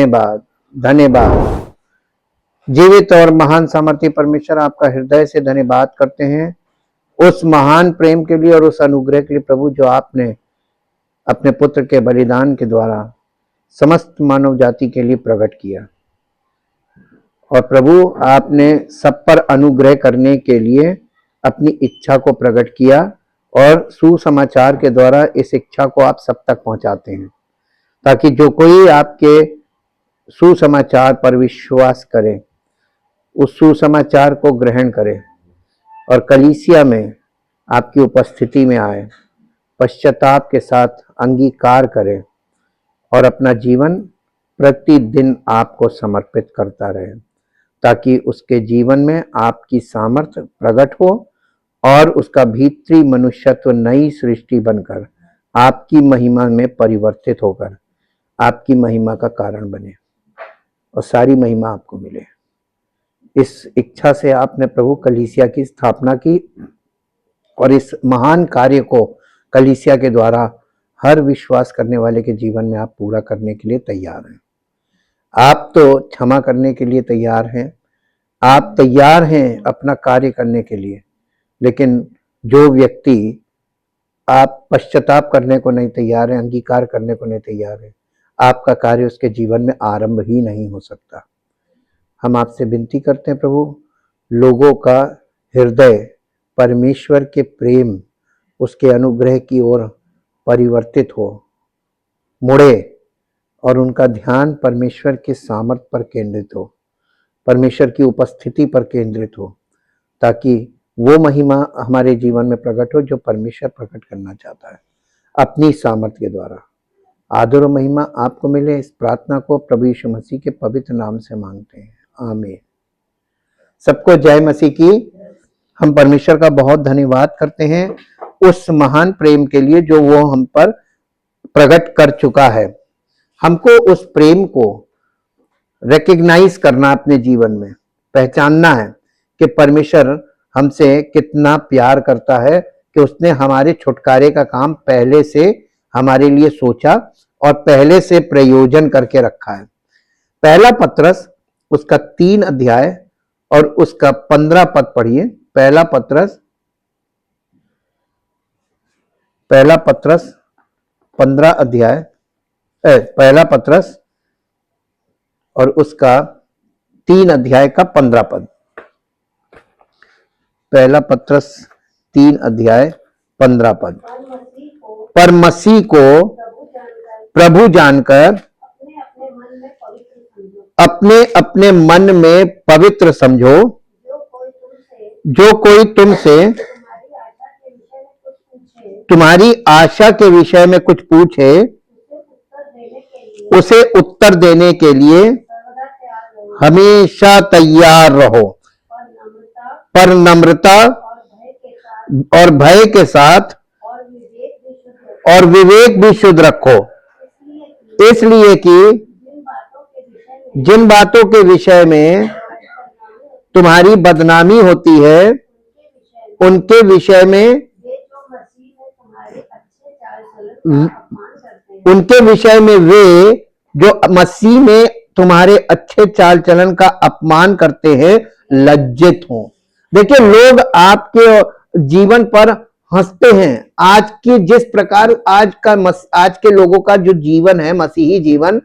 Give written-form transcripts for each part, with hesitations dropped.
धन्यवाद धन्यवाद। जीवित और महान सामर्थ्य परमेश्वर, आपका हृदय से धन्यवाद करते हैं उस महान प्रेम के लिए और उस अनुग्रह के लिए प्रभु, जो आपने अपने पुत्र के बलिदान के द्वारा समस्त मानव जाति के लिए प्रकट किया। और प्रभु, आपने सब पर अनुग्रह करने के लिए अपनी इच्छा को प्रकट किया और सुसमाचार के द्वारा इस इच्छा को आप सब तक पहुंचाते हैं, ताकि जो कोई आपके सुसमाचार पर विश्वास करे, उस सुसमाचार को ग्रहण करे और कलीसिया में आपकी उपस्थिति में आए, पश्चाताप के साथ अंगीकार करे और अपना जीवन प्रतिदिन आपको समर्पित करता रहे, ताकि उसके जीवन में आपकी सामर्थ्य प्रकट हो और उसका भीतरी मनुष्यत्व नई सृष्टि बनकर आपकी महिमा में परिवर्तित होकर आपकी महिमा का कारण बने और सारी महिमा आपको मिले। इस इच्छा से आपने प्रभु कलीसिया की स्थापना की और इस महान कार्य को कलीसिया के द्वारा हर विश्वास करने वाले के जीवन में आप पूरा करने के लिए तैयार हैं। आप तो क्षमा करने के लिए तैयार हैं, आप तैयार हैं अपना कार्य करने के लिए, लेकिन जो व्यक्ति आप पश्चाताप करने को नहीं तैयार है, अंगीकार करने को नहीं तैयार है, आपका कार्य उसके जीवन में आरंभ ही नहीं हो सकता। हम आपसे विनती करते हैं प्रभु, लोगों का हृदय परमेश्वर के प्रेम, उसके अनुग्रह की ओर परिवर्तित हो, मुड़े और उनका ध्यान परमेश्वर के सामर्थ्य पर केंद्रित हो, परमेश्वर की उपस्थिति पर केंद्रित हो, ताकि वो महिमा हमारे जीवन में प्रकट हो जो परमेश्वर प्रकट करना चाहता है अपनी सामर्थ्य के द्वारा। आदर और महिमा आपको मिले। इस प्रार्थना को प्रभु यीशु मसीह के पवित्र नाम से मांगते हैं, आमीन। सबको जय मसीह की। हम परमेश्वर का बहुत धन्यवाद करते हैं उस महान प्रेम के लिए जो वो हम पर प्रकट कर चुका है। हमको उस प्रेम को रिकॉग्नाइज करना, अपने जीवन में पहचानना है कि परमेश्वर हमसे कितना प्यार करता है, कि उसने हमारे छुटकारे का काम पहले से हमारे लिए सोचा और पहले से प्रयोजन करके रखा है। पहला पत्रस उसका 3 अध्याय और उसका 15 पद पढ़िए। पहला पत्रस 15 अध्याय, पहला पत्रस और उसका 3 अध्याय का 15 पद। पहला पत्रस 3 अध्याय 15 पद। पर मसीह को प्रभु जानकर अपने अपने मन में पवित्र समझो। जो कोई तुमसे तुम्हारी आशा के विषय में कुछ पूछे, उसे उत्तर देने के लिए हमेशा तैयार रहो, पर नम्रता और भय के साथ और विवेक भी शुद्ध रखो, इसलिए कि जिन बातों के विषय में तुम्हारी बदनामी होती है, उनके विषय में वे जो मसीह में तुम्हारे अच्छे चाल चलन का अपमान करते हैं लज्जित हो। देखिए, लोग आपके जीवन पर हंसते हैं। आज की जिस प्रकार आज के लोगों का जो जीवन है, मसीही जीवन,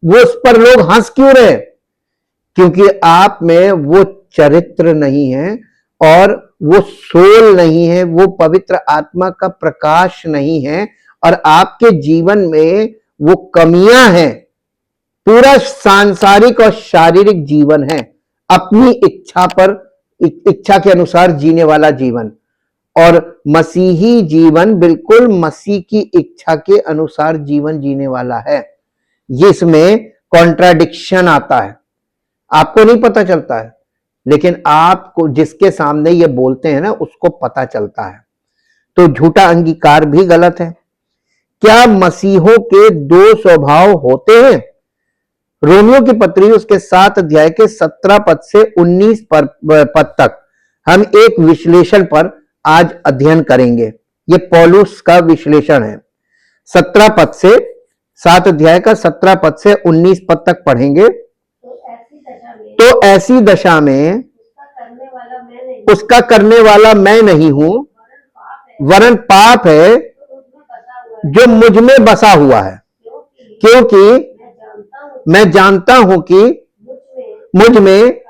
वो उस पर लोग हंस क्यों रहे? क्योंकि आप में वो चरित्र नहीं है और वो सोल नहीं है, वो पवित्र आत्मा का प्रकाश नहीं है और आपके जीवन में वो कमियां हैं। पूरा सांसारिक और शारीरिक जीवन है, अपनी इच्छा के अनुसार जीने वाला जीवन, और मसीही जीवन बिल्कुल मसीह की इच्छा के अनुसार जीवन जीने वाला है। इसमें कॉन्ट्राडिक्शन आता है, आपको नहीं पता चलता है, लेकिन आपको जिसके सामने ये बोलते हैं ना, उसको पता चलता है। तो झूठा अंगीकार भी गलत है। क्या मसीहों के 2 स्वभाव होते हैं? रोमियो की पत्री उसके 7 अध्याय के 17 पद से 19 पद तक हम एक विश्लेषण पर आज अध्ययन करेंगे। ये पौलुस का विश्लेषण है। 17 पद से 7 अध्याय का 17 पद से 19 पद तक पढ़ेंगे। तो ऐसी दशा में उसका करने वाला मैं नहीं हूं, वरन पाप है जो मुझ में बसा हुआ है, क्योंकि मैं जानता हूं कि मुझ में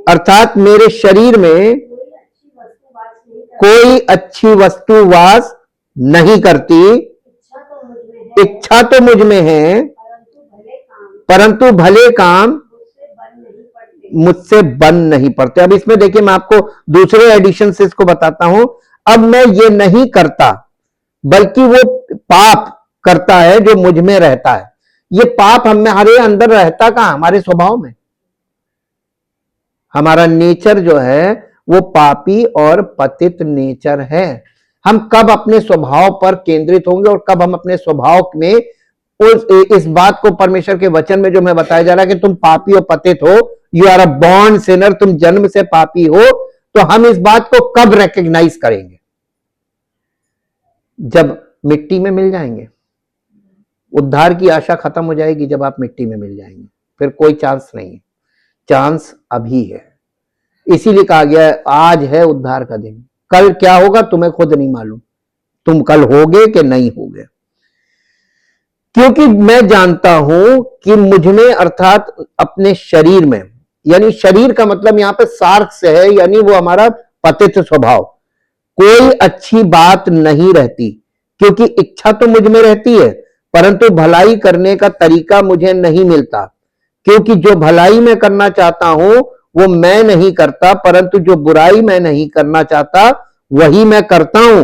अर्थात मेरे शरीर में कोई अच्छी वस्तु वास नहीं करती। इच्छा तो मुझ में है, परंतु भले काम मुझसे बन नहीं पड़ते। अब इसमें देखिए, मैं आपको दूसरे एडिशन से इसको बताता हूं। अब मैं ये नहीं करता, बल्कि वो पाप करता है जो मुझ में रहता है। ये पाप हमारे अंदर रहता कहां? हमारे स्वभाव में। हमारा नेचर जो है वो पापी और पतित नेचर है। हम कब अपने स्वभाव पर केंद्रित होंगे और कब हम अपने स्वभाव में इस बात को, परमेश्वर के वचन में जो मैं बताया जा रहा है कि तुम पापी और पतित हो, you are a born sinner, तुम जन्म से पापी हो, तो हम इस बात को कब रिकॉग्नाइज करेंगे? जब मिट्टी में मिल जाएंगे। उद्धार की आशा खत्म हो जाएगी जब आप मिट्टी में मिल जाएंगे, फिर कोई चांस नहीं है। चांस अभी है। इसीलिए कहा गया है आज है उद्धार का दिन, कल क्या होगा तुम्हें खुद नहीं मालूम। तुम कल होगे कि नहीं होगे, क्योंकि मैं जानता हूं कि मुझ में अर्थात अपने शरीर में, यानी शरीर का मतलब यहां पे सार्क से है, यानी वो हमारा पतित स्वभाव, कोई अच्छी बात नहीं रहती। क्योंकि इच्छा तो मुझ में रहती है, परंतु भलाई करने का तरीका मुझे नहीं मिलता। क्योंकि जो भलाई मैं करना चाहता हूं वो मैं नहीं करता, परंतु जो बुराई मैं नहीं करना चाहता वही मैं करता हूं।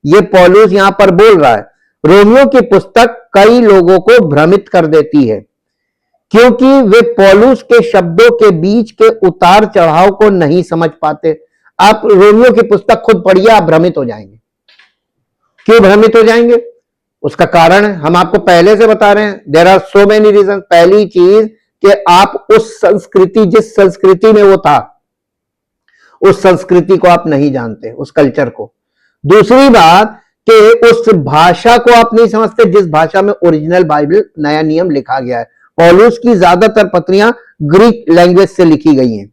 ये पौलुस यहां पर बोल रहा है। रोमियो की पुस्तक कई लोगों को भ्रमित कर देती है, क्योंकि वे पौलुस के शब्दों के बीच के उतार चढ़ाव को नहीं समझ पाते। आप रोमियो की पुस्तक खुद पढ़िए, आप भ्रमित हो जाएंगे। क्यों भ्रमित हो जाएंगे? उसका कारण हम आपको पहले से बता रहे हैं। There are so many reason. पहली चीज कि आप उस संस्कृति, जिस संस्कृति में वो था, उस संस्कृति को आप नहीं जानते, उस कल्चर को। दूसरी बात कि उस भाषा को आप नहीं समझते जिस भाषा में ओरिजिनल बाइबल, नया नियम लिखा गया है। पौलुस की ज्यादातर पत्रियां ग्रीक लैंग्वेज से लिखी गई हैं,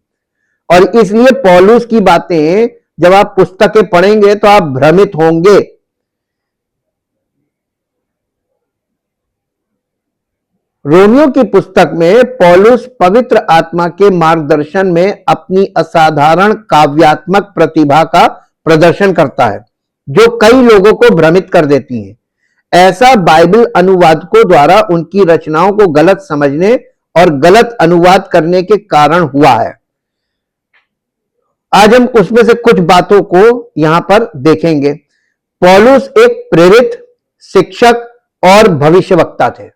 और इसलिए पौलुस की बातें जब आप पुस्तकें पढ़ेंगे तो आप भ्रमित होंगे। रोमियो की पुस्तक में पौलुस पवित्र आत्मा के मार्गदर्शन में अपनी असाधारण काव्यात्मक प्रतिभा का प्रदर्शन करता है, जो कई लोगों को भ्रमित कर देती है। ऐसा बाइबल अनुवादकों द्वारा उनकी रचनाओं को गलत समझने और गलत अनुवाद करने के कारण हुआ है। आज हम उसमें से कुछ बातों को यहां पर देखेंगे। पौलुस एक प्रेरित, शिक्षक और भविष्यवक्ता थे।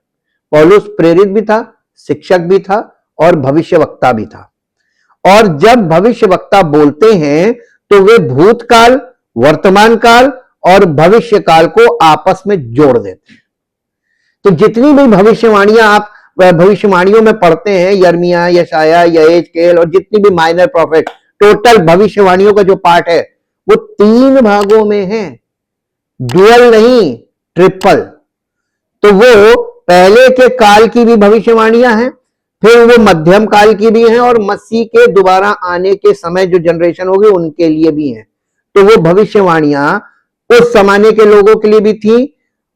पौलुस प्रेरित भी था, शिक्षक भी था और भविष्यवक्ता भी था। और जब भविष्यवक्ता बोलते हैं तो वे भूतकाल, वर्तमान काल और भविष्य काल को आपस में जोड़ देते हैं। तो जितनी भी भविष्यवाणियां आप भविष्यवाणियों में पढ़ते हैं, यर्मिया, यशाया, यहेजकेल और जितनी भी माइनर प्रॉफिट, टोटल भविष्यवाणियों का जो पार्ट है वो 3 भागों में है, डुअल नहीं, ट्रिपल। तो वो पहले के काल की भी भविष्यवाणियां हैं, फिर वो मध्यम काल की भी हैं, और मसीह के दोबारा आने के समय जो जनरेशन होगी उनके लिए भी हैं। तो वो भविष्यवाणियां उस जमाने के लोगों के लिए भी थी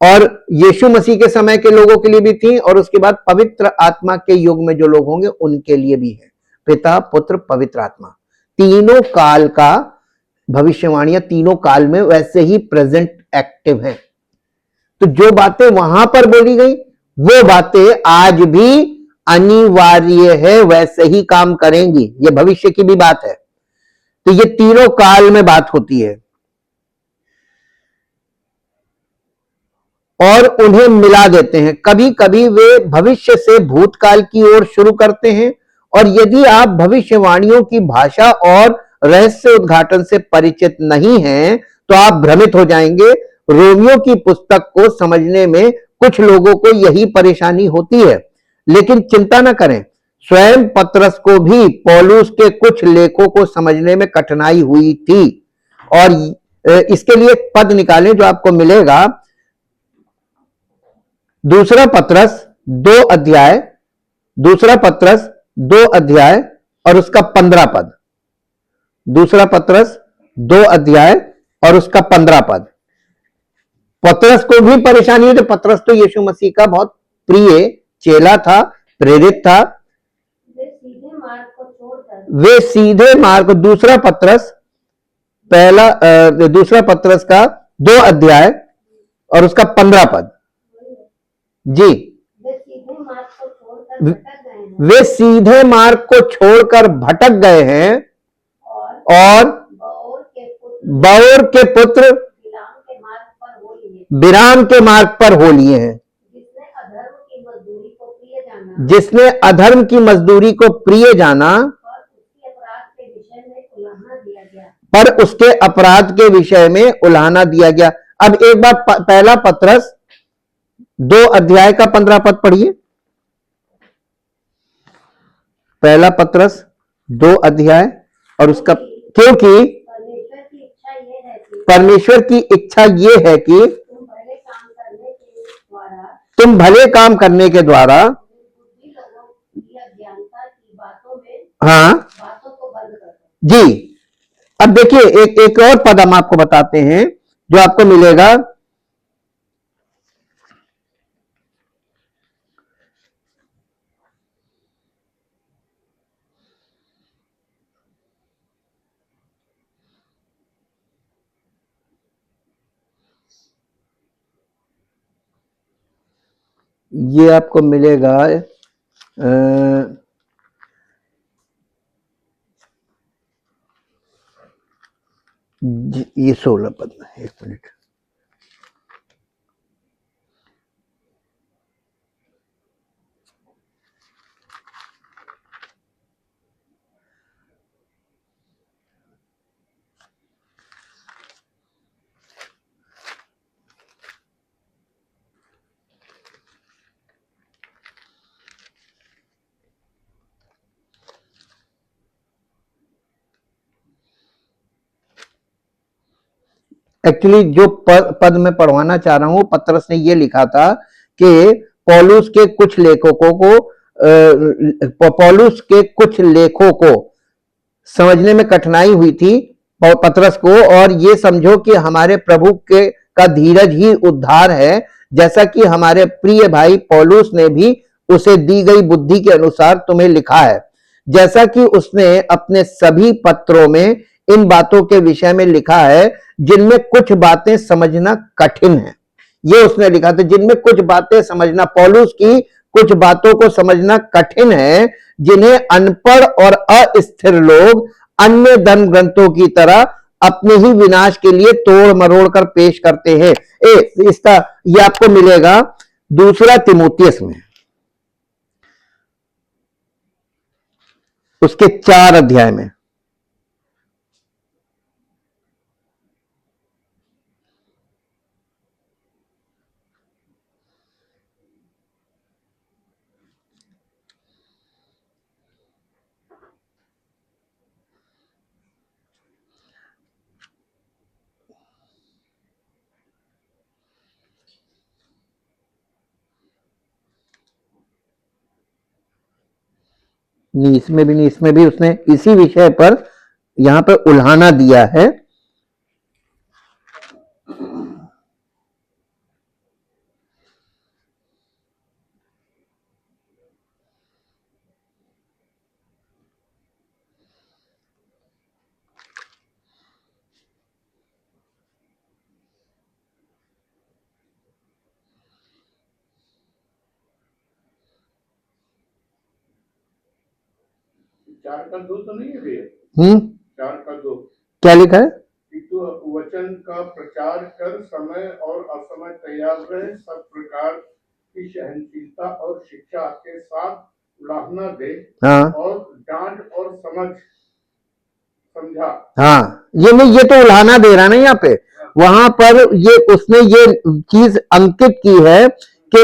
और यीशु मसीह के समय के लोगों के लिए भी थी, और उसके बाद पवित्र आत्मा के युग में जो लोग होंगे उनके लिए भी है। पिता, पुत्र, पवित्र आत्मा, तीनों काल का भविष्यवाणियां तीनों काल में वैसे ही प्रेजेंट एक्टिव है। तो जो बातें वहां पर बोली गई वो बातें आज भी अनिवार्य है, वैसे ही काम करेंगी। ये भविष्य की भी बात है। तो ये तीनों काल में बात होती है और उन्हें मिला देते हैं। कभी कभी वे भविष्य से भूतकाल की ओर शुरू करते हैं, और यदि आप भविष्यवाणियों की भाषा और रहस्य उद्घाटन से परिचित नहीं हैं तो आप भ्रमित हो जाएंगे। रोमियो की पुस्तक को समझने में कुछ लोगों को यही परेशानी होती है, लेकिन चिंता न करें, स्वयं पतरस को भी पौलुस के कुछ लेखों को समझने में कठिनाई हुई थी। और इसके लिए एक पद निकालें जो आपको मिलेगा, दूसरा पत्रस 2 अध्याय, दूसरा पत्रस 2 अध्याय और उसका 15 पद। दूसरा पत्रस 2 अध्याय और उसका 15 पद। पतरस को भी परेशानी है, तो पतरस तो यीशु मसीह का बहुत प्रिय चेला था, प्रेरित था। वे सीधे मार्ग, दूसरा पतरस दूसरा पतरस का 2 अध्याय और उसका 15 पद। जी, वे सीधे मार्ग को छोड़कर भटक गए हैं और बओर के पुत्र बिलाम के मार्ग पर हो लिए हैं, जिसने अधर्म की मजदूरी को प्रिय जाना, पर उसके अपराध के विषय में उलाहना दिया गया। अब एक बार पहला पत्रस 2 अध्याय का 15 पद पढ़िए। पहला पत्रस 2 अध्याय और उसका, क्योंकि परमेश्वर की इच्छा ये है कि तुम भले काम करने के द्वारा, हाँ जी। अब देखिए एक और पद हम आपको बताते हैं जो आपको मिलेगा। ये आपको मिलेगा ये 16 पद में। 1 मिनट, एक्चुअली जो पद मैं पढ़वाना चाह रहा हूं, पतरस ने ये लिखा था कि पौलुस के कुछ लेखों को समझने में कठिनाई हुई थी पतरस को, और ये समझो कि हमारे प्रभु के का धीरज ही उद्धार है, जैसा कि हमारे प्रिय भाई पौलुस ने भी उसे दी गई बुद्धि के अनुसार तुम्हें लिखा है, जैसा कि उसने अपने सभी पत्रों में इन बातों के विषय में लिखा है जिनमें कुछ बातें समझना कठिन है। ये उसने लिखा था, जिनमें कुछ बातें समझना, पौलुस की कुछ बातों को समझना कठिन है, जिन्हें अनपढ़ और अस्थिर लोग अन्य धर्म ग्रंथों की तरह अपने ही विनाश के लिए तोड़ मरोड़ कर पेश करते हैं। इसका ये आपको मिलेगा 2 तीमुथियुस में, उसके 4 अध्याय में। नहीं, इसमें भी नहीं, इसमें भी उसने इसी विषय पर यहां पर उल्हाना दिया है। चार का दो तो नहीं है भैया? 4 का 2 क्या लिखा है? तो वचन का प्रचार कर, समय और असमय तैयार रहे, सब प्रकार की सहनशीलता और शिक्षा के साथ उलाहना दे, हाँ, और डांट और समझा। हाँ, ये नहीं, ये तो उल्हाना दे रहा ना यहाँ पे। वहां पर ये उसने ये चीज अंकित की है कि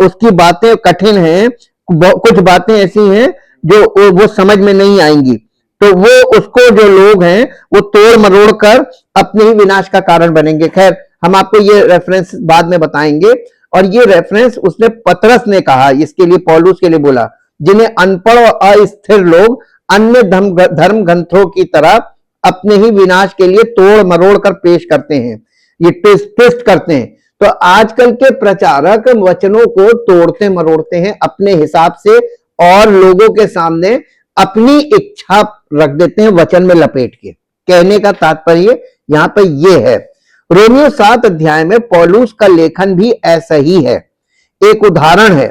उसकी बातें कठिन हैं, कुछ बातें ऐसी हैं जो वो समझ में नहीं आएंगी, तो वो उसको जो लोग हैं वो तोड़ मरोड़ कर अपने ही विनाश का कारण बनेंगे। खैर, हम आपको ये रेफरेंस बाद में बताएंगे। और ये रेफरेंस उसने पतरस ने कहा, इसके लिए पौलुस के लिए बोला, जिन्हें अनपढ़ और अस्थिर लोग अन्य धर्म ग्रंथों की तरह अपने ही विनाश के लिए तोड़ मरोड़ कर पेश करते हैं, ये ट्विस्ट करते हैं। तो आजकल के प्रचारक वचनों को तोड़ते मरोड़ते हैं अपने हिसाब से और लोगों के सामने अपनी इच्छा रख देते हैं वचन में लपेट के। कहने का तात्पर्य यहां पर यह है, रोमियो 7 अध्याय में पौलुस का लेखन भी ऐसा ही है। एक उदाहरण है,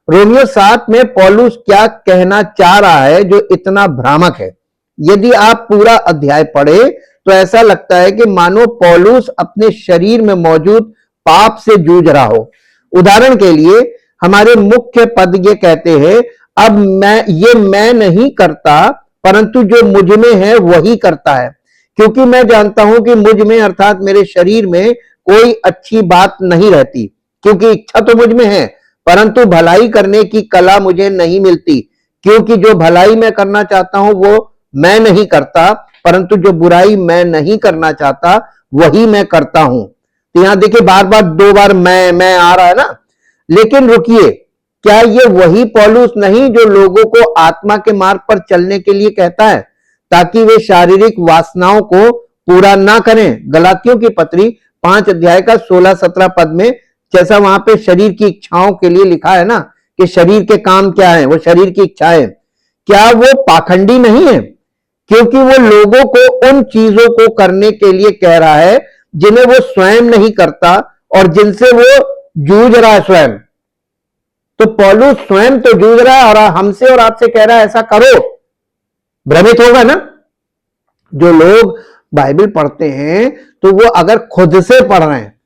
रोमियो 7 में पौलुस क्या कहना चाह रहा है जो इतना भ्रामक है। यदि आप पूरा अध्याय पढ़े तो ऐसा लगता है कि मानो पौलुस अपने शरीर में मौजूद पाप से जूझ रहा हो। उदाहरण के लिए हमारे मुख्य पद ये कहते हैं, अब मैं नहीं करता परंतु जो मुझ में है वही करता है, क्योंकि मैं जानता हूं कि मुझ में अर्थात मेरे शरीर में कोई अच्छी बात नहीं रहती, क्योंकि इच्छा तो मुझ में है परंतु भलाई करने की कला मुझे नहीं मिलती, क्योंकि जो भलाई मैं करना चाहता हूं वो मैं नहीं करता, परंतु जो बुराई मैं नहीं करना चाहता वही मैं करता हूं। तो यहां देखिए बार बार 2 बार मैं आ रहा है ना। लेकिन रुकिए, क्या ये वही पौलुस नहीं जो लोगों को आत्मा के मार्ग पर चलने के लिए कहता है ताकि वे शारीरिक वासनाओं को पूरा ना करें? गलातियों की पत्री 5 अध्याय का 16-17 पद में जैसा वहां पे शरीर की इच्छाओं के लिए लिखा है ना कि शरीर के काम क्या है, वो शरीर की इच्छाएं, क्या वो पाखंडी नहीं है? क्योंकि वो लोगों को उन चीजों को करने के लिए कह रहा है जिन्हें वो स्वयं नहीं करता और जिनसे वो जूझ रहा है स्वयं। तो पौलुस स्वयं तो जूझ रहा है और हमसे और आपसे कह रहा है ऐसा करो। भ्रमित होगा ना? जो लोग बाइबल पढ़ते हैं तो वो अगर खुद से पढ़ रहे हैं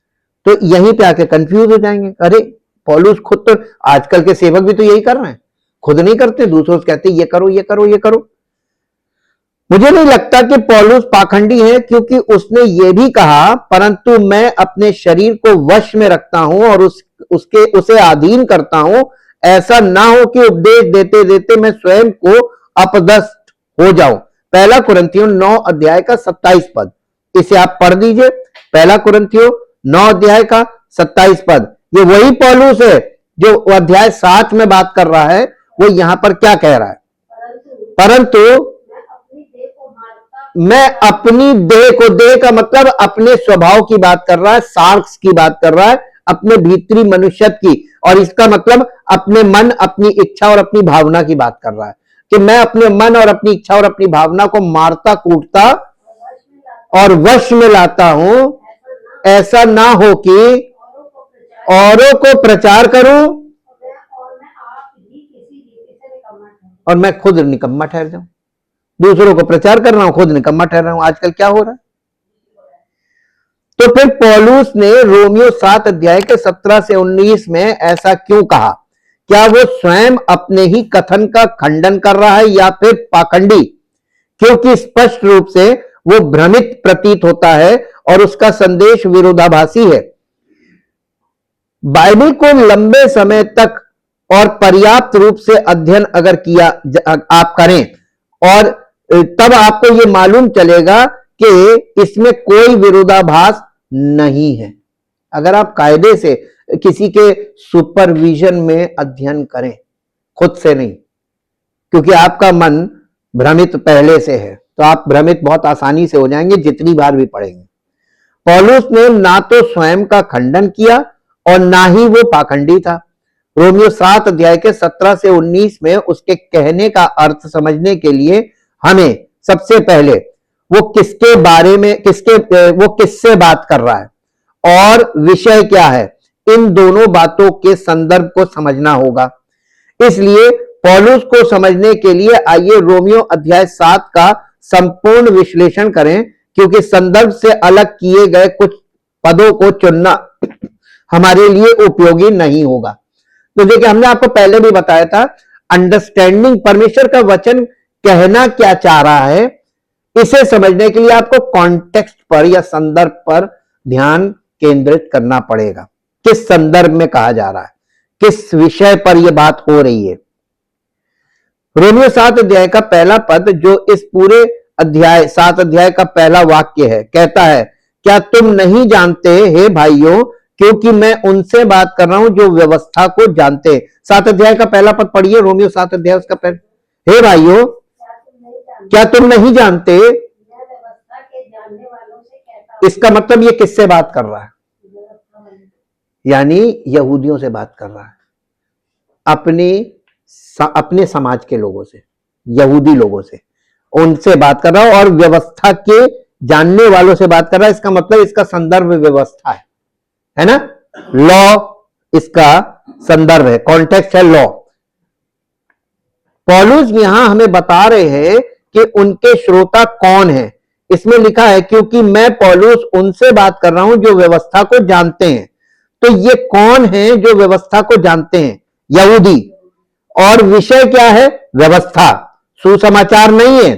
तो यहीं पे आके कंफ्यूज हो जाएंगे। अरे पौलुस खुद तो, आजकल के सेवक भी तो यही कर रहे हैं, खुद नहीं करते, दूसरों से कहते ये करो ये करो ये करो। मुझे नहीं लगता कि पौलुस पाखंडी है, क्योंकि उसने ये भी कहा परंतु मैं अपने शरीर को वश में रखता हूं और उसे अधीन करता हूं, ऐसा ना हो कि उपदेश देते देते मैं स्वयं को अपदस्थ हो जाऊं। 1 कुरिन्थियों 9 अध्याय का 27 पद, इसे आप पढ़ दीजिए। 1 कुरिन्थियों 9 अध्याय का 27 पद, ये वही पौलुस है जो अध्याय 7 में बात कर रहा है। वो यहां पर क्या कह रहा है? परंतु मैं अपनी देह को, देह का मतलब अपने स्वभाव की बात कर रहा है, सार्क्स की बात कर रहा है, अपने भीतरी मनुष्यत की, और इसका मतलब अपने मन, अपनी इच्छा और अपनी भावना की बात कर रहा है कि मैं अपने मन और अपनी इच्छा और अपनी भावना को मारता कूटता और वश में लाता हूं, ऐसा ना हो कि औरों को प्रचार करूं और मैं खुद निकम्मा ठहर जाऊं। दूसरों को प्रचार कर रहा हूं, खुद निकम्मा ठहर रहा हूं। आजकल क्या हो रहा है? तो फिर पौलुस ने रोमियो 7 अध्याय के 17 से 19 में ऐसा क्यों कहा? क्या वो स्वयं अपने ही कथन का खंडन कर रहा है या फिर पाखंडी? क्योंकि स्पष्ट रूप से वो भ्रमित प्रतीत होता है और उसका संदेश विरोधाभासी है। बाइबल को लंबे समय तक और पर्याप्त रूप से अध्ययन अगर किया आप करें और तब आपको यह मालूम चलेगा कि इसमें कोई विरोधाभास नहीं है। अगर आप कायदे से किसी के सुपरविजन में अध्ययन करें, खुद से नहीं, क्योंकि आपका मन भ्रमित पहले से है, तो आप भ्रमित बहुत आसानी से हो जाएंगे जितनी बार भी पढ़ेंगे। पौलुस ने ना तो स्वयं का खंडन किया और ना ही वो पाखंडी था। रोमियो 7 अध्याय के 17 से 19 में उसके कहने का अर्थ समझने के लिए हमें सबसे पहले वो किसके बारे में, वो किससे बात कर रहा है और विषय क्या है, इन दोनों बातों के संदर्भ को समझना होगा। इसलिए पौलुस को समझने के लिए आइए रोमियो अध्याय 7 का संपूर्ण विश्लेषण करें, क्योंकि संदर्भ से अलग किए गए कुछ पदों को चुनना हमारे लिए उपयोगी नहीं होगा। तो देखिए, हमने आपको पहले भी बताया था, अंडरस्टैंडिंग, परमेश्वर का वचन कहना क्या चाह रहा है, इसे समझने के लिए आपको कॉन्टेक्स्ट पर या संदर्भ पर ध्यान केंद्रित करना पड़ेगा। किस संदर्भ में कहा जा रहा है, किस विषय पर यह बात हो रही है। रोमियो 7 अध्याय का पहला पद, जो इस पूरे अध्याय 7 अध्याय का पहला वाक्य है, कहता है, क्या तुम नहीं जानते हे भाइयों क्योंकि मैं उनसे बात कर रहा हूं जो व्यवस्था को जानते हैं। 7 अध्याय का पहला पद पढ़िए, रोमियो 7 अध्याय उसका पहला। हे भाइयों, क्या तुम नहीं जानते? व्यवस्था के जानने वालों से कहता हूं। इसका मतलब ये किससे बात कर रहा है? यानी यहूदियों से बात कर रहा है, अपने समाज के लोगों से, यहूदी लोगों से, उनसे बात कर रहा हूं और व्यवस्था के जानने वालों से बात कर रहा है। इसका मतलब इसका संदर्भ व्यवस्था है ना? लॉ इसका संदर्भ है, कॉन्टेक्स्ट है लॉ। पौलुस यहां हमें बता रहे हैं कि उनके श्रोता कौन है। इसमें लिखा है क्योंकि मैं पौलुस उनसे बात कर रहा हूं जो व्यवस्था को जानते हैं। तो ये कौन है जो व्यवस्था को जानते हैं? यहूदी। और विषय क्या है? व्यवस्था, सुसमाचार नहीं है।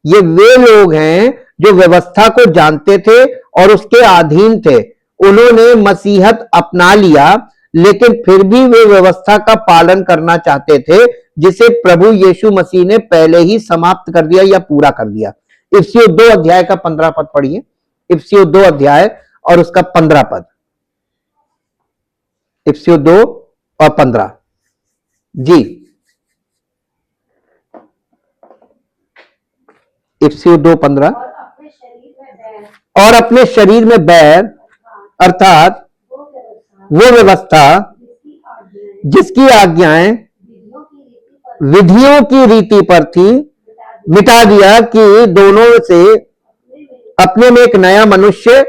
ये वे लोग हैं जो व्यवस्था को जानते थे और उसके अधीन थे। उन्होंने मसीहत अपना लिया, लेकिन फिर भी वे व्यवस्था का पालन करना चाहते थे जिसे प्रभु यीशु मसीह ने पहले ही समाप्त कर दिया या पूरा कर दिया। इफिसियों 2 अध्याय का 15 पद पढ़िए। इफिसियों 2 अध्याय और उसका 15 पद। इफिसियों 2 और 15 जी। इफिसियों 2:15। और अपने शरीर में बैर अर्थात वो व्यवस्था जिसकी आज्ञाएं विधियों की रीति पर थी, मिटा दिया कि दोनों से अपने में एक नया मनुष्य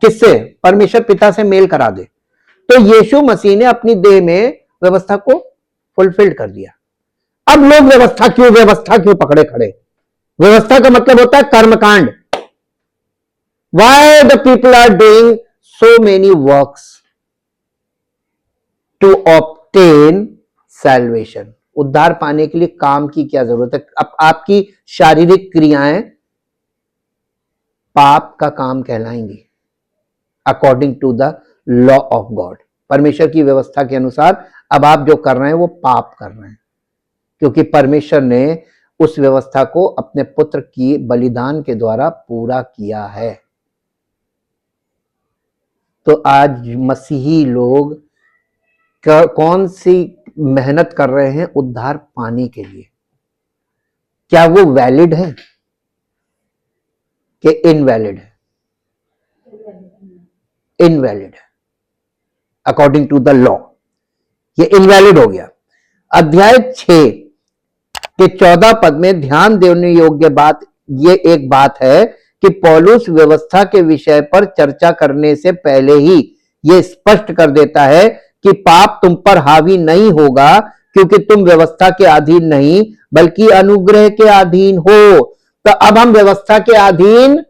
किससे? परमेश्वर पिता से मेल करा दे। तो यीशु मसीह ने अपनी देह में व्यवस्था को फुलफिल्ड कर दिया। अब लोग व्यवस्था क्यों पकड़े खड़े? व्यवस्था का मतलब होता है कर्मकांड। Why the people are doing so many works to obtain salvation? उद्धार पाने के लिए काम की क्या जरूरत है? अब आपकी शारीरिक क्रियाएं पाप का काम कहलाएंगी according to the law of God. परमेश्वर की व्यवस्था के अनुसार अब आप जो कर रहे हैं वो पाप कर रहे हैं, क्योंकि परमेश्वर ने उस व्यवस्था को अपने पुत्र की बलिदान के द्वारा पूरा किया है। तो आज मसीही लोग कौन सी मेहनत कर रहे हैं उद्धार पाने के लिए? क्या वो वैलिड है कि इनवैलिड है? इनवैलिड है अकॉर्डिंग टू द लॉ। ये इनवैलिड हो गया। अध्याय 6 के 14 पद में ध्यान देने योग्य बात ये एक बात है कि पौलुस व्यवस्था के विषय पर चर्चा करने से पहले ही ये स्पष्ट कर देता है कि पाप तुम पर हावी नहीं होगा, क्योंकि तुम व्यवस्था के अधीन नहीं बल्कि अनुग्रह के अधीन हो। तो अब हम व्यवस्था के अधीन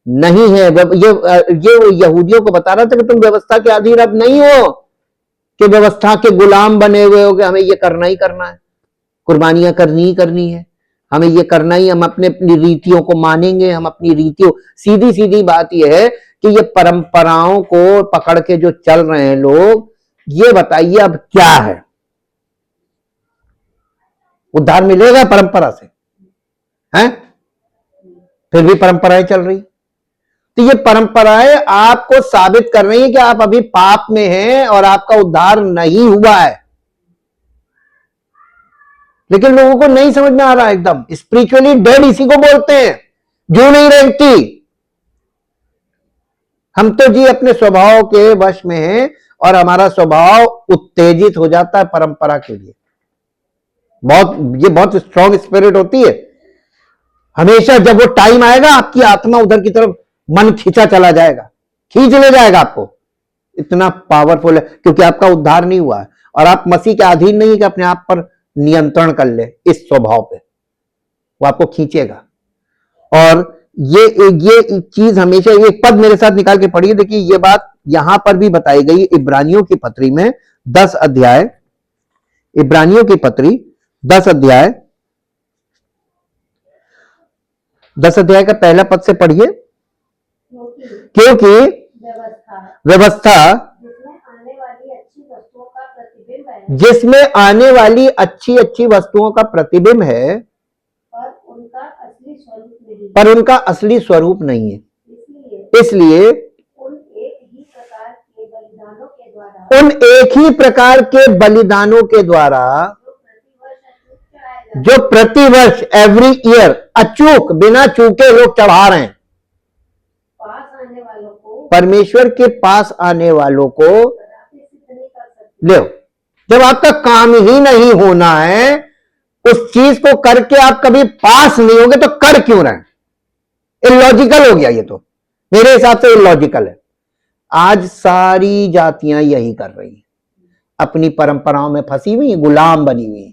नहीं है। ये यहूदियों को बता रहा था कि तुम व्यवस्था के अधीन अब नहीं हो, कि व्यवस्था के गुलाम बने हुए हो कि हमें ये करना ही करना है, कुर्बानियां करनी ही करनी है, हमें ये करना ही, हम अपने अपनी रीतियों को मानेंगे, हम अपनी रीतियों। सीधी सीधी बात यह है कि ये परंपराओं को पकड़ के जो चल रहे हैं लोग, ये बताइए अब क्या है? उद्धार मिलेगा परंपरा से? हैं? फिर भी परंपराएं चल रही। तो ये परंपराएं आपको साबित कर रही हैं कि आप अभी पाप में हैं और आपका उद्धार नहीं हुआ है। लेकिन लोगों को नहीं समझ में आ रहा, एकदम स्पिरिचुअली डेड इसी को बोलते हैं, जो नहीं रहती। हम तो जी अपने स्वभाव के वश में हैं और हमारा स्वभाव उत्तेजित हो जाता है परंपरा के लिए। ये बहुत स्ट्रॉन्ग स्पिरिट होती है। हमेशा जब वो टाइम आएगा आपकी आत्मा उधर की तरफ मन खींचा चला जाएगा, खींच ले जाएगा आपको। इतना पावरफुल है, क्योंकि आपका उद्धार नहीं हुआ है और आप मसीह के अधीन नहीं है कि अपने आप पर नियंत्रण कर ले इस स्वभाव पे, वो आपको खींचेगा। और ये चीज हमेशा, एक पद मेरे साथ निकाल के पढ़िए, देखिए ये बात यहां पर भी बताई गई इब्रानियों की पत्री में 10 अध्याय, इब्रानियों की पत्री 10 अध्याय, 10 अध्याय का पहला पद से पढ़िए। क्योंकि व्यवस्था जिसमें आने वाली अच्छी अच्छी वस्तुओं का प्रतिबिंब है, पर उनका असली स्वरूप नहीं है। इसलिए उन एक ही प्रकार के बलिदानों के द्वारा जो प्रतिवर्ष जो प्रतिवर्ष अचूक चढ़ाए जाते एवरी ईयर अचूक बिना चूके लोग चढ़ा रहे हैं, पास आने वालों को परमेश्वर के पास आने वालों को कदापि सिद्ध नहीं कर सकते। ले। जब आपका काम ही नहीं होना है, उस चीज को करके आप कभी पास नहीं होंगे तो कर क्यों रहे? इलॉजिकल हो गया ये तो, मेरे हिसाब से इलॉजिकल है। आज सारी जातियां यही कर रही हैं, अपनी परंपराओं में फंसी हुई, गुलाम बनी हुई,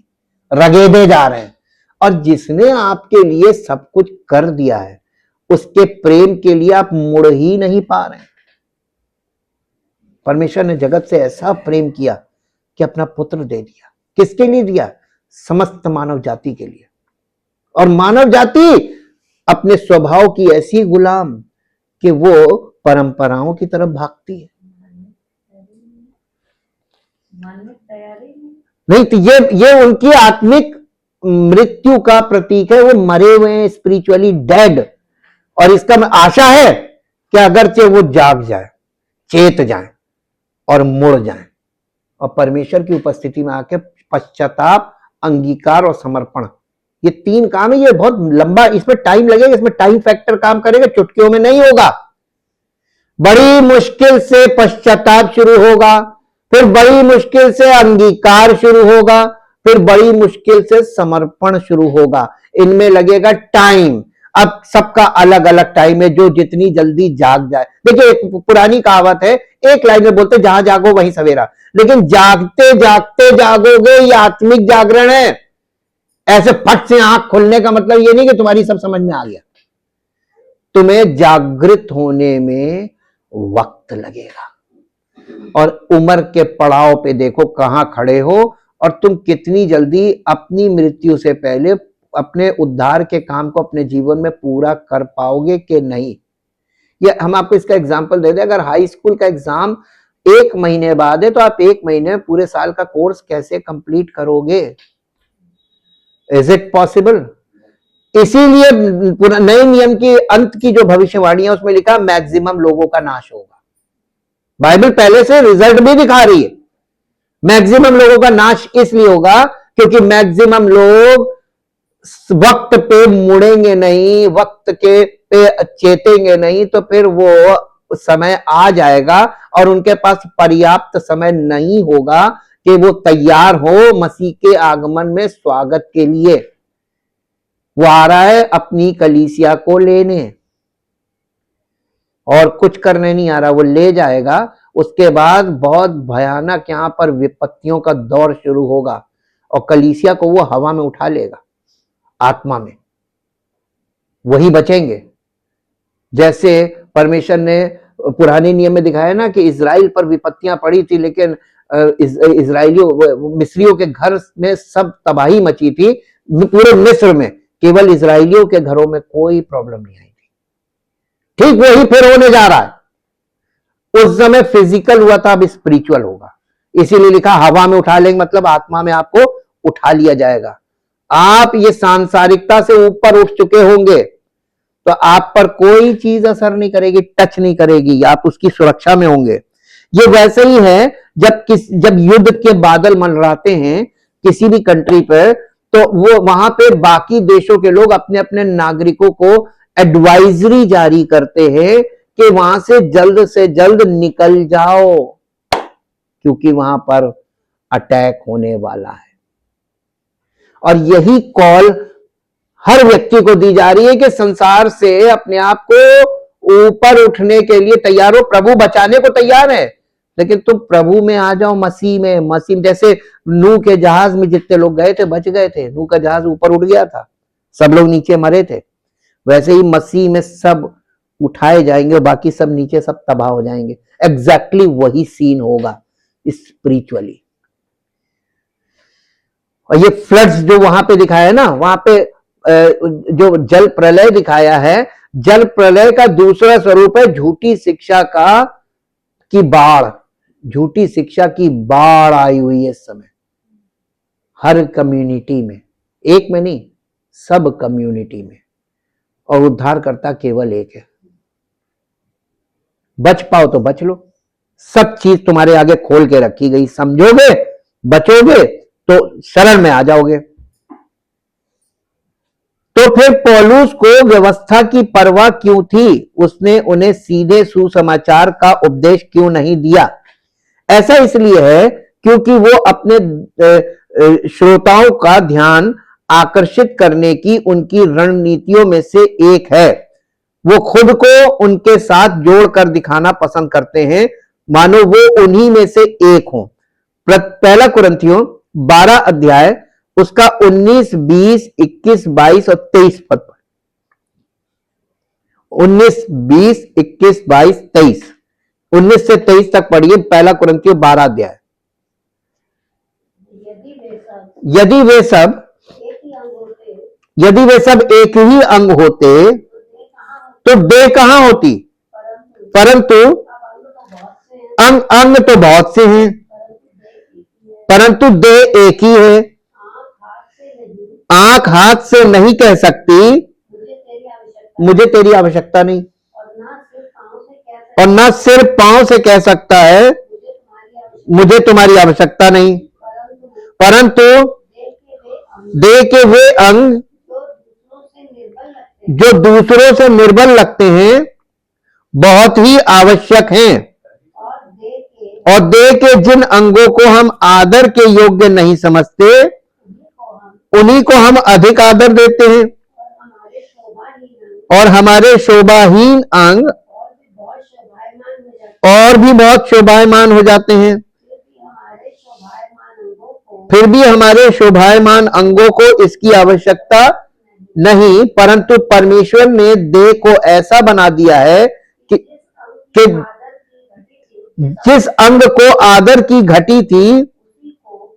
रगेदे जा रहे हैं। और जिसने आपके लिए सब कुछ कर दिया है, उसके प्रेम के लिए आप मुड़ ही नहीं पा रहे हैं। परमेश्वर ने जगत से ऐसा प्रेम किया कि अपना पुत्र दे दिया। किसके लिए दिया? समस्त मानव जाति के लिए। और मानव जाति अपने स्वभाव की ऐसी गुलाम कि वो परंपराओं की तरफ भागती है। मानने की तैयारी नहीं तो ये उनकी आत्मिक मृत्यु का प्रतीक है। वो मरे हुए हैं, स्पिरिचुअली डेड। और इसका आशा है कि अगरचे वो जाग जाए, चेत जाए और मुड़ जाए और परमेश्वर की उपस्थिति में आके पश्चाताप, अंगीकार और समर्पण, ये तीन काम है। ये बहुत लंबा, इसमें टाइम लगेगा, इसमें टाइम फैक्टर काम करेगा, चुटकियों में नहीं होगा। बड़ी मुश्किल से पश्चाताप शुरू होगा, फिर बड़ी मुश्किल से अंगीकार शुरू होगा, फिर बड़ी मुश्किल से समर्पण शुरू होगा। इनमें लगेगा टाइम। अब सबका अलग अलग टाइम है, जो जितनी जल्दी जाग जाए। देखिए, एक पुरानी कहावत है, एक लाइन में बोलते जहां जागो वहीं सवेरा। लेकिन जागते जागते जागोगे, ये आत्मिक जागरण है। ऐसे फट से आंख खुलने का मतलब ये नहीं कि तुम्हारी सब समझ में आ गया। तुम्हें जागृत होने में वक्त लगेगा। और उम्र के पड़ाव पे देखो कहां खड़े हो और तुम कितनी जल्दी अपनी मृत्यु से पहले अपने उद्धार के काम को अपने जीवन में पूरा कर पाओगे कि नहीं। ये हम आपको इसका एग्जांपल दे दें। अगर हाई स्कूल का एग्जाम 1 महीने बाद है तो आप 1 महीने में पूरे साल का कोर्स कैसे कंप्लीट करोगे? Is it possible? इसीलिए नए नियम की अंत की जो भविष्यवाणी है उसमें लिखा मैक्सिमम लोगों का नाश होगा। बाइबल पहले से रिजल्ट भी दिखा रही है। मैक्सिमम लोगों का नाश इसलिए होगा क्योंकि मैक्सिमम लोग वक्त पे मुड़ेंगे नहीं, वक्त के पे चेतेंगे नहीं, तो फिर वो समय आ जाएगा और उनके पास पर्याप्त समय नहीं होगा कि वो तैयार हो मसीह के आगमन में स्वागत के लिए। वो आ रहा है अपनी कलीसिया को लेने, और कुछ करने नहीं आ रहा, वो ले जाएगा। उसके बाद बहुत भयानक यहां पर विपत्तियों का दौर शुरू होगा और कलीसिया को वो हवा में उठा लेगा, आत्मा में। वही बचेंगे। जैसे परमेश्वर ने पुराने नियम में दिखाया ना कि इजराइल पर विपत्तियां पड़ी थी, लेकिन इजराइलियों, मिस्रियों के घर में सब तबाही मची थी, पूरे मिस्र में। केवल इजराइलियों के घरों में कोई प्रॉब्लम नहीं आई थी। ठीक वही फिर होने जा रहा है। उस समय फिजिकल हुआ था, अब स्पिरिचुअल होगा। इसीलिए लिखा हवा में उठा लेंगे, मतलब आत्मा में आपको उठा लिया जाएगा। आप ये सांसारिकता से ऊपर उठ चुके होंगे तो आप पर कोई चीज असर नहीं करेगी, टच नहीं करेगी, आप उसकी सुरक्षा में होंगे। ये वैसे ही है जब युद्ध के बादल मंडराते हैं किसी भी कंट्री पर, तो वो वहां पे बाकी देशों के लोग अपने अपने नागरिकों को एडवाइजरी जारी करते हैं कि वहां से जल्द निकल जाओ, क्योंकि वहां पर अटैक होने वाला है। और यही कॉल हर व्यक्ति को दी जा रही है कि संसार से अपने आप को ऊपर उठने के लिए तैयार हो। प्रभु बचाने को तैयार है, लेकिन तुम प्रभु में आ जाओ, मसीह में। मसीह जैसे नूह के जहाज में जितने लोग गए थे बच गए थे, नूह का जहाज ऊपर उठ गया था, सब लोग नीचे मरे थे। वैसे ही मसीह में सब उठाए जाएंगे और बाकी सब नीचे सब तबाह हो जाएंगे। एग्जैक्टली वही सीन होगा स्पिरिचुअली। और ये फ्लड्स जो वहां पे दिखाया है ना, वहां पे जो जल प्रलय दिखाया है, जल प्रलय का दूसरा स्वरूप है झूठी शिक्षा की बाढ़। झूठी शिक्षा की बाढ़ आई हुई है इस समय हर कम्युनिटी में, एक में नहीं, सब कम्युनिटी में। और उद्धारकर्ता केवल एक है। बच पाओ तो बच लो, सब चीज तुम्हारे आगे खोल के रखी गई, समझोगे, बचोगे तो शरण में आ जाओगे। तो फिर पौलुस को व्यवस्था की परवाह क्यों थी? उसने उन्हें सीधे सुसमाचार का उपदेश क्यों नहीं दिया? ऐसा इसलिए है क्योंकि वो अपने श्रोताओं का ध्यान आकर्षित करने की उनकी रणनीतियों में से एक है। वो खुद को उनके साथ जोड़कर दिखाना पसंद करते हैं, मानो वो उन्हीं में से एक हो। पहला कुरिन्थियों 12 अध्याय उसका 19, 20, 21, 22 और 23 पद पर। 19, 20, 21, 22, 23, 19 से 23 तक पढ़िए पहला कुरिन्थियों 12 अध्याय। यदि वे सब यदि वे सब एक ही अंग होते यदि वे सब एक ही अंग होते तो देह कहां होती? परंतु अंग तो बहुत से हैं, परंतु देह एक ही है। आंख हाथ से नहीं कह सकती मुझे तेरी आवश्यकता नहीं, और ना सिर पांव से कह सकता है मुझे तुम्हारी आवश्यकता नहीं, परंतु देह के वे अंग जो दूसरों से निर्बल लगते हैं बहुत ही आवश्यक हैं। और देह के जिन अंगों को हम आदर के योग्य नहीं समझते उन्हीं को हम अधिक आदर देते हैं, और हमारे शोभाहीन अंग और भी बहुत शोभायमान हो जाते हैं। फिर भी हमारे शोभायमान अंगों को इसकी आवश्यकता नहीं, परंतु परमेश्वर ने देह को ऐसा बना दिया है कि जिस अंग को आदर की घटी थी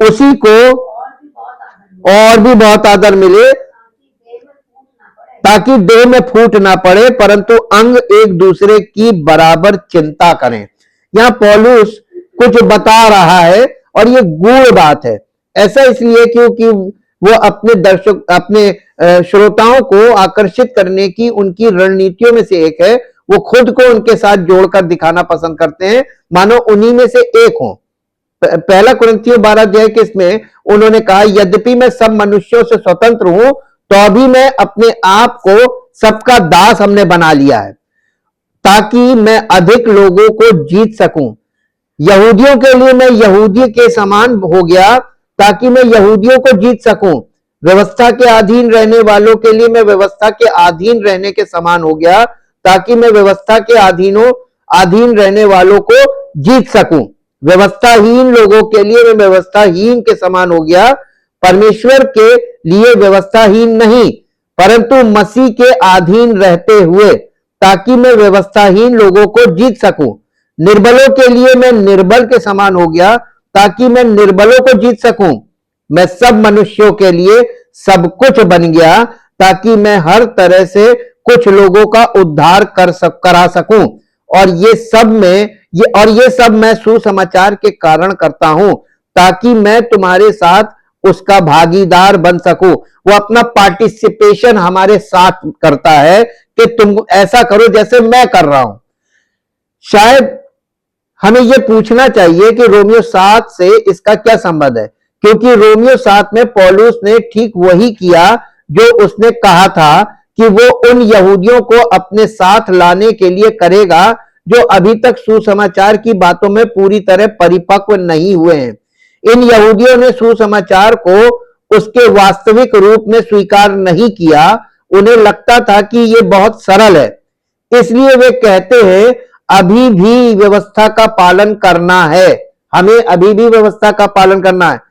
उसी को और भी बहुत आदर मिले, ताकि देह में फूट ना पड़े, परंतु अंग एक दूसरे की बराबर चिंता करें। यहां पौलुस कुछ बता रहा है और ये गूढ़ बात है। ऐसा इसलिए क्योंकि वो अपने श्रोताओं को आकर्षित करने की उनकी रणनीतियों में से एक है। वो खुद को उनके साथ जोड़कर दिखाना पसंद करते हैं, मानो उन्हीं में से एक हो। पहला कुरिन्थियों 12 अध्याय के इसमें उन्होंने कहा, यद्यपि मैं सब मनुष्यों से स्वतंत्र हूं तो भी मैं अपने आप को सबका दास हमने बना लिया है, ताकि मैं अधिक लोगों को जीत सकूं। यहूदियों के लिए मैं यहूदी के समान हो गया ताकि मैं यहूदियों को जीत सकूं। व्यवस्था के अधीन रहने वालों के लिए मैं व्यवस्था के अधीन रहने के समान हो गया ताकि मैं व्यवस्था के अधीन रहने वालों को जीत सकूं। व्यवस्थाहीन लोगों के लिए मैं व्यवस्थाहीन के समान हो गया, परमेश्वर के लिए व्यवस्थाहीन नहीं परंतु मसीह के अधीन रहते हुए, ताकि मैं व्यवस्थाहीन लोगों को जीत सकूं। निर्बलों के लिए मैं निर्बल के समान हो गया ताकि मैं निर्बलों को जीत सकूं। मैं सब मनुष्यों के लिए सब कुछ बन गया ताकि मैं हर तरह से कुछ लोगों का उद्धार करा सकूं। और ये सब मैं सुसमाचार के कारण करता हूं, ताकि मैं तुम्हारे साथ उसका भागीदार बन सकूं। वो अपना पार्टिसिपेशन हमारे साथ करता है कि तुम ऐसा करो जैसे मैं कर रहा हूं। शायद हमें यह पूछना चाहिए कि रोमियो 7 से इसका क्या संबंध है, क्योंकि रोमियो 7 में पौलुस ने ठीक वही किया जो उसने कहा था कि वो उन यहूदियों को अपने साथ लाने के लिए करेगा जो अभी तक सुसमाचार की बातों में पूरी तरह परिपक्व नहीं हुए हैं। इन यहूदियों ने सुसमाचार को उसके वास्तविक रूप में स्वीकार नहीं किया। उन्हें लगता था कि यह बहुत सरल है, इसलिए वे कहते हैं अभी भी व्यवस्था का पालन करना है, हमें अभी भी व्यवस्था का पालन करना है।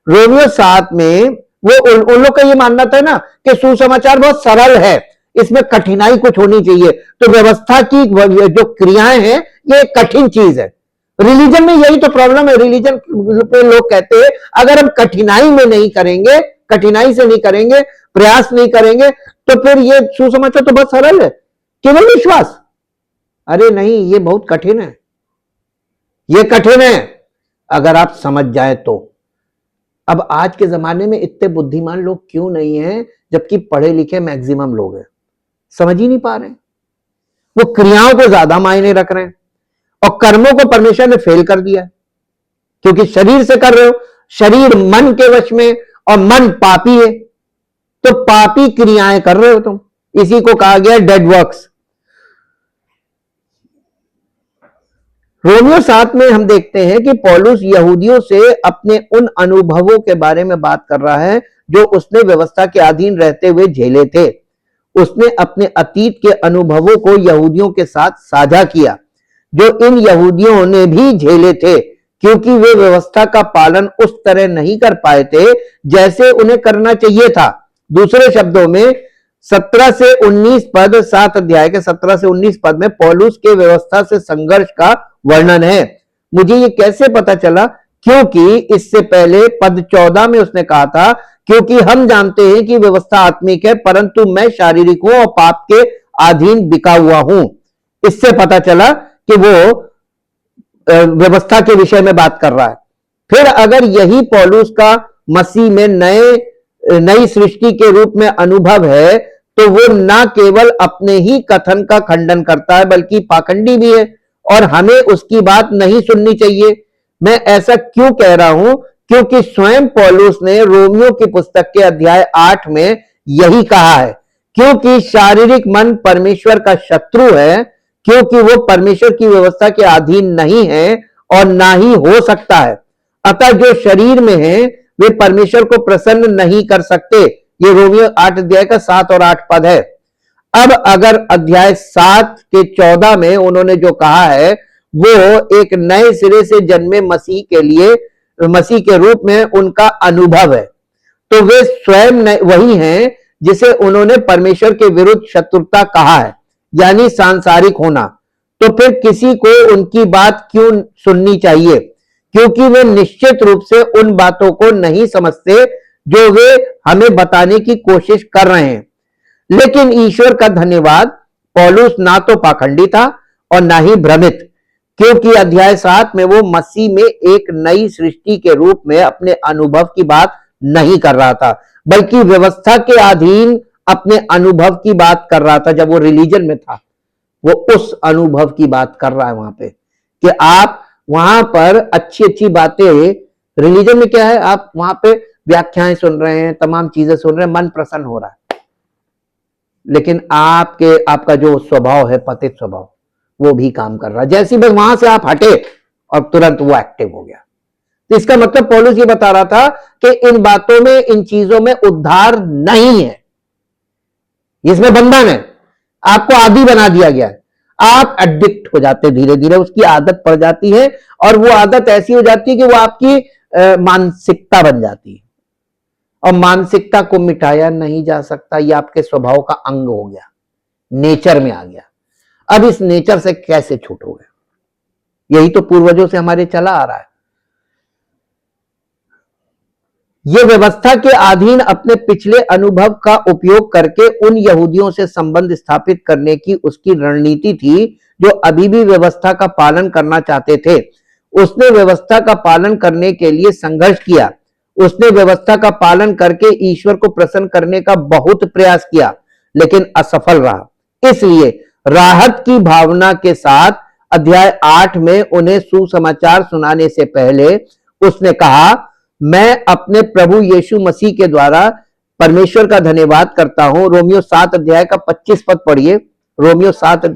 रोमियो 7 में वो उन लोग का ये मानना था ना कि सुसमाचार बहुत सरल है, इसमें कठिनाई कुछ होनी चाहिए। तो व्यवस्था की जो क्रियाएं हैं ये कठिन चीज है। रिलीजन में यही तो प्रॉब्लम है। रिलीजन पे लोग कहते हैं अगर हम कठिनाई में नहीं करेंगे, कठिनाई से नहीं करेंगे, प्रयास नहीं करेंगे, तो फिर ये सुसमाचार तो बहुत सरल है, केवल विश्वास। अरे नहीं, ये बहुत कठिन है, ये कठिन है अगर आप समझ जाए तो। अब आज के जमाने में इतने बुद्धिमान लोग क्यों नहीं हैं, जबकि पढ़े लिखे मैक्सिमम लोग हैं? समझ ही नहीं पा रहे। वो क्रियाओं को ज्यादा मायने रख रहे हैं। और कर्मों को परमेश्वर ने फेल कर दिया, क्योंकि शरीर से कर रहे हो, शरीर मन के वश में, और मन पापी है, तो पापी क्रियाएं कर रहे हो तुम। इसी को कहा गया डेड वर्क्स। रोमियो 7 में हम देखते हैं कि पौलुस यहूदियों से अपने उन अनुभवों के बारे में बात कर रहा है जो उसने व्यवस्था के अधीन रहते हुए झेले थे। उसने अपने अतीत के अनुभवों को यहूदियों के साथ साझा किया, जो इन यहूदियों ने भी झेले थे, क्योंकि वे व्यवस्था का पालन उस तरह नहीं कर पाए थे जैसे उन्हें करना चाहिए था। दूसरे शब्दों में 17 से 19 पद, 7 अध्याय के 17 से 19 पद में पौलुस के व्यवस्था से संघर्ष का वर्णन है। मुझे ये कैसे पता चला? क्योंकि इससे पहले पद 14 में उसने कहा था, क्योंकि हम जानते हैं कि व्यवस्था आत्मिक है, परंतु मैं शारीरिक हूं और पाप के अधीन बिका हुआ हूं। इससे पता चला कि वो व्यवस्था के विषय में बात कर रहा है। फिर अगर यही पौलुस का मसीह में नई सृष्टि के रूप में अनुभव है, तो वो ना केवल अपने ही कथन का खंडन करता है, बल्कि पाखंडी भी है, और हमें उसकी बात नहीं सुननी चाहिए। मैं ऐसा क्यों कह रहा हूं? क्योंकि स्वयं पौलुस ने रोमियो की पुस्तक के अध्याय 8 में यही कहा है, क्योंकि शारीरिक मन परमेश्वर का शत्रु है, क्योंकि वो परमेश्वर की व्यवस्था के अधीन नहीं है और ना ही हो सकता है। अतः जो शरीर में है वे परमेश्वर को प्रसन्न नहीं कर सकते। ये रोमियो 8 अध्याय का 7 और 8 पद है। अब अगर अध्याय 7 के 14 में उन्होंने जो कहा है वो एक नए सिरे से जन्मे मसीह के लिए, मसीह के रूप में उनका अनुभव है, तो वे स्वयं वही हैं जिसे उन्होंने परमेश्वर के विरुद्ध शत्रुता कहा है, यानी सांसारिक होना। तो फिर किसी को उनकी बात क्यों सुननी चाहिए? क्योंकि वे निश्चित रूप से उन बातों को नहीं समझते जो वे हमें बताने की कोशिश कर रहे हैं। लेकिन ईश्वर का धन्यवाद, पौलुस ना तो पाखंडी था और ना ही भ्रमित, क्योंकि अध्याय 7 में वो मसीह में एक नई सृष्टि के रूप में अपने अनुभव की बात नहीं कर रहा था, बल्कि व्यवस्था के अधीन अपने अनुभव की बात कर रहा था। जब वो रिलीजन में था, वो उस अनुभव की बात कर रहा है वहां पे, कि आप वहां पर अच्छी अच्छी बातें, रिलीजन में क्या है, आप वहां पे व्याख्याएं सुन रहे हैं, तमाम चीजें सुन रहे हैं, मन प्रसन्न हो रहा है, लेकिन आपका जो स्वभाव है, पतित स्वभाव, वो भी काम कर रहा है। जैसे बस वहां से आप हटे और तुरंत वो एक्टिव हो गया। तो इसका मतलब पौलुस ये बता रहा था कि इन बातों में, इन चीजों में उद्धार नहीं है, इसमें बंधन है, आपको आदी बना दिया गया है। आप एडिक्ट हो जाते, धीरे धीरे उसकी आदत पड़ जाती है, और वो आदत ऐसी हो जाती है कि वो आपकी मानसिकता बन जाती है, और मानसिकता को मिटाया नहीं जा सकता। ये आपके स्वभाव का अंग हो गया, नेचर में आ गया। अब इस नेचर से कैसे छूटोगे? यही तो पूर्वजों से हमारे चला आ रहा है। यह व्यवस्था के अधीन अपने पिछले अनुभव का उपयोग करके उन यहूदियों से संबंध स्थापित करने की उसकी रणनीति थी, जो अभी भी व्यवस्था का पालन करना चाहते थे। उसने व्यवस्था का पालन करने के लिए संघर्ष किया। उसने व्यवस्था का पालन करके ईश्वर को प्रसन्न करने का बहुत प्रयास किया, लेकिन असफल रहा। इसलिए राहत की भावना के साथ अध्याय 8 में उन्हें सुसमाचार सुनाने से पहले उसने कहा, मैं अपने प्रभु यीशु मसीह के द्वारा परमेश्वर का धन्यवाद करता हूं। रोमियो 7 अध्याय का 25 पद पढ़िए। रोमियो 7,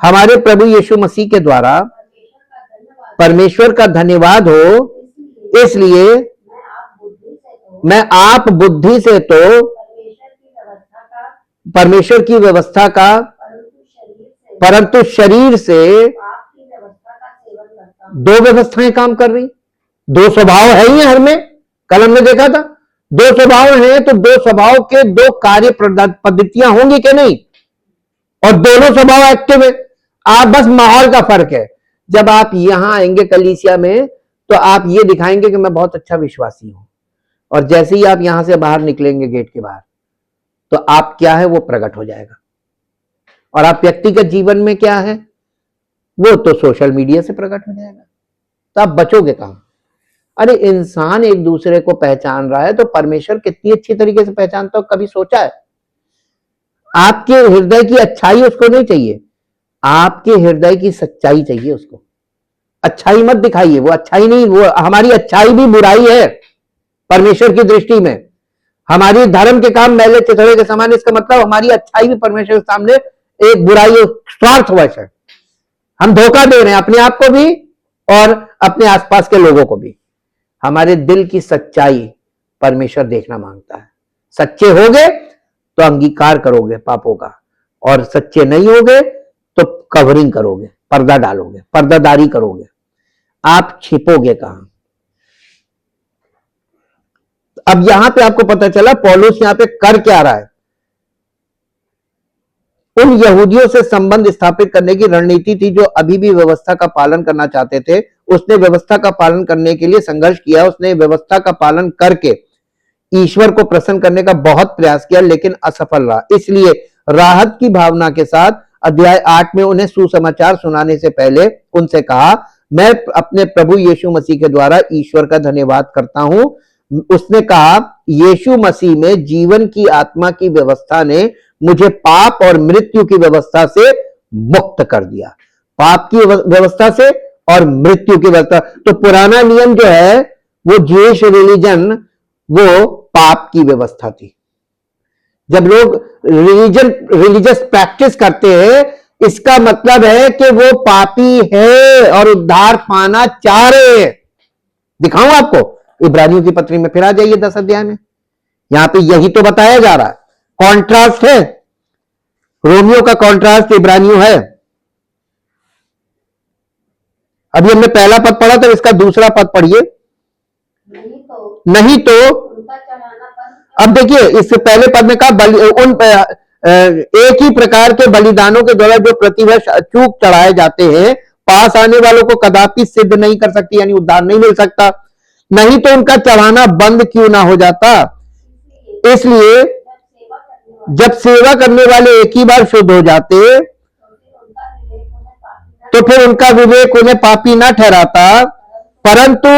हमारे प्रभु यीशु मसीह के द्वारा परमेश्वर का धन्यवाद हो, इसलिए मैं आप बुद्धि से तो परमेश्वर की व्यवस्था का, परंतु शरीर से दो व्यवस्थाएं काम कर रही। दो स्वभाव है ही हर में, कल हमने देखा था, दो स्वभाव हैं, तो दो स्वभाव के दो कार्य पद्धतियां होंगी कि नहीं, और दोनों स्वभाव एक्टिव है। आप बस माहौल का फर्क है। जब आप यहां आएंगे कलीसिया में, तो आप ये दिखाएंगे कि मैं बहुत अच्छा विश्वासी हूं, और जैसे ही आप यहां से बाहर निकलेंगे गेट के बाहर, तो आप क्या है वो प्रकट हो जाएगा। और आप व्यक्तिगत जीवन में क्या है वो तो सोशल मीडिया से प्रकट हो जाएगा। तो आप बचोगे कहां? अरे इंसान एक दूसरे को पहचान रहा है, तो परमेश्वर कितनी अच्छी तरीके से पहचानता हो, कभी सोचा है? आपके हृदय की अच्छाई उसको नहीं चाहिए, आपके हृदय की सच्चाई चाहिए उसको। अच्छाई मत दिखाइए, वो अच्छाई नहीं, वो हमारी अच्छाई भी बुराई है परमेश्वर की दृष्टि में। हमारी धर्म के काम मैले चिथड़े के समान, इसका मतलब हमारी अच्छाई भी परमेश्वर के सामने एक बुराई, स्वार्थवश है। हम धोखा दे रहे हैं अपने आप को भी और अपने आसपास के लोगों को भी। हमारे दिल की सच्चाई परमेश्वर देखना मांगता है। सच्चे होगे तो अंगीकार करोगे पापों का, और सच्चे नहीं होगे तो कवरिंग करोगे, पर्दा डालोगे, पर्दादारी करोगे। आप छिपोगे कहां? अब यहां पे आपको पता चला पौलुस यहां पे कर क्या रहा है। उन यहूदियों से संबंध स्थापित करने की रणनीति थी जो अभी भी व्यवस्था का पालन करना चाहते थे। उसने व्यवस्था का पालन करने के लिए संघर्ष किया। उसने व्यवस्था का पालन करके ईश्वर को प्रसन्न करने का बहुत प्रयास किया, लेकिन असफल रहा। इसलिए राहत की भावना के साथ अध्याय 8 में उन्हें सुसमाचार सुनाने से पहले उनसे कहा, मैं अपने प्रभु यीशु मसीह के द्वारा ईश्वर का धन्यवाद करता हूं। उसने कहा, यीशु मसीह में जीवन की आत्मा की व्यवस्था ने मुझे पाप और मृत्यु की व्यवस्था से मुक्त कर दिया। पाप की व्यवस्था से और मृत्यु की व्यवस्था। तो पुराना नियम जो है वो ज्यूइश रिलीजन, वो पाप की व्यवस्था थी। जब लोग रिलीजियस प्रैक्टिस करते हैं, इसका मतलब है कि वो पापी है और उद्धार पाना चाह रहे हैं। दिखाऊं आपको इब्रानियों की पत्री में, फिर आ जाइए 10 अध्याय में। यहां पे यही तो बताया जा रहा है। कॉन्ट्रास्ट है, रोमियो का कॉन्ट्रास्ट इब्रानियों है। अभी हमने पहला पद पढ़ा था, इसका दूसरा पद पढ़िए। नहीं तो उनका चढ़ाना बंद। अब देखिए, इससे पहले पद में कहा एक ही प्रकार के बलिदानों के द्वारा जो प्रतिवर्ष अचूक चढ़ाए जाते हैं, पास आने वालों को कदापि सिद्ध नहीं कर सकती, यानी उद्धार नहीं मिल सकता। नहीं तो उनका चढ़ाना बंद क्यों ना हो जाता। इसलिए जब सेवा करने वाले एक ही बार शुद्ध हो जाते, तो फिर उनका विवेक उन्हें पापी ना ठहराता, परंतु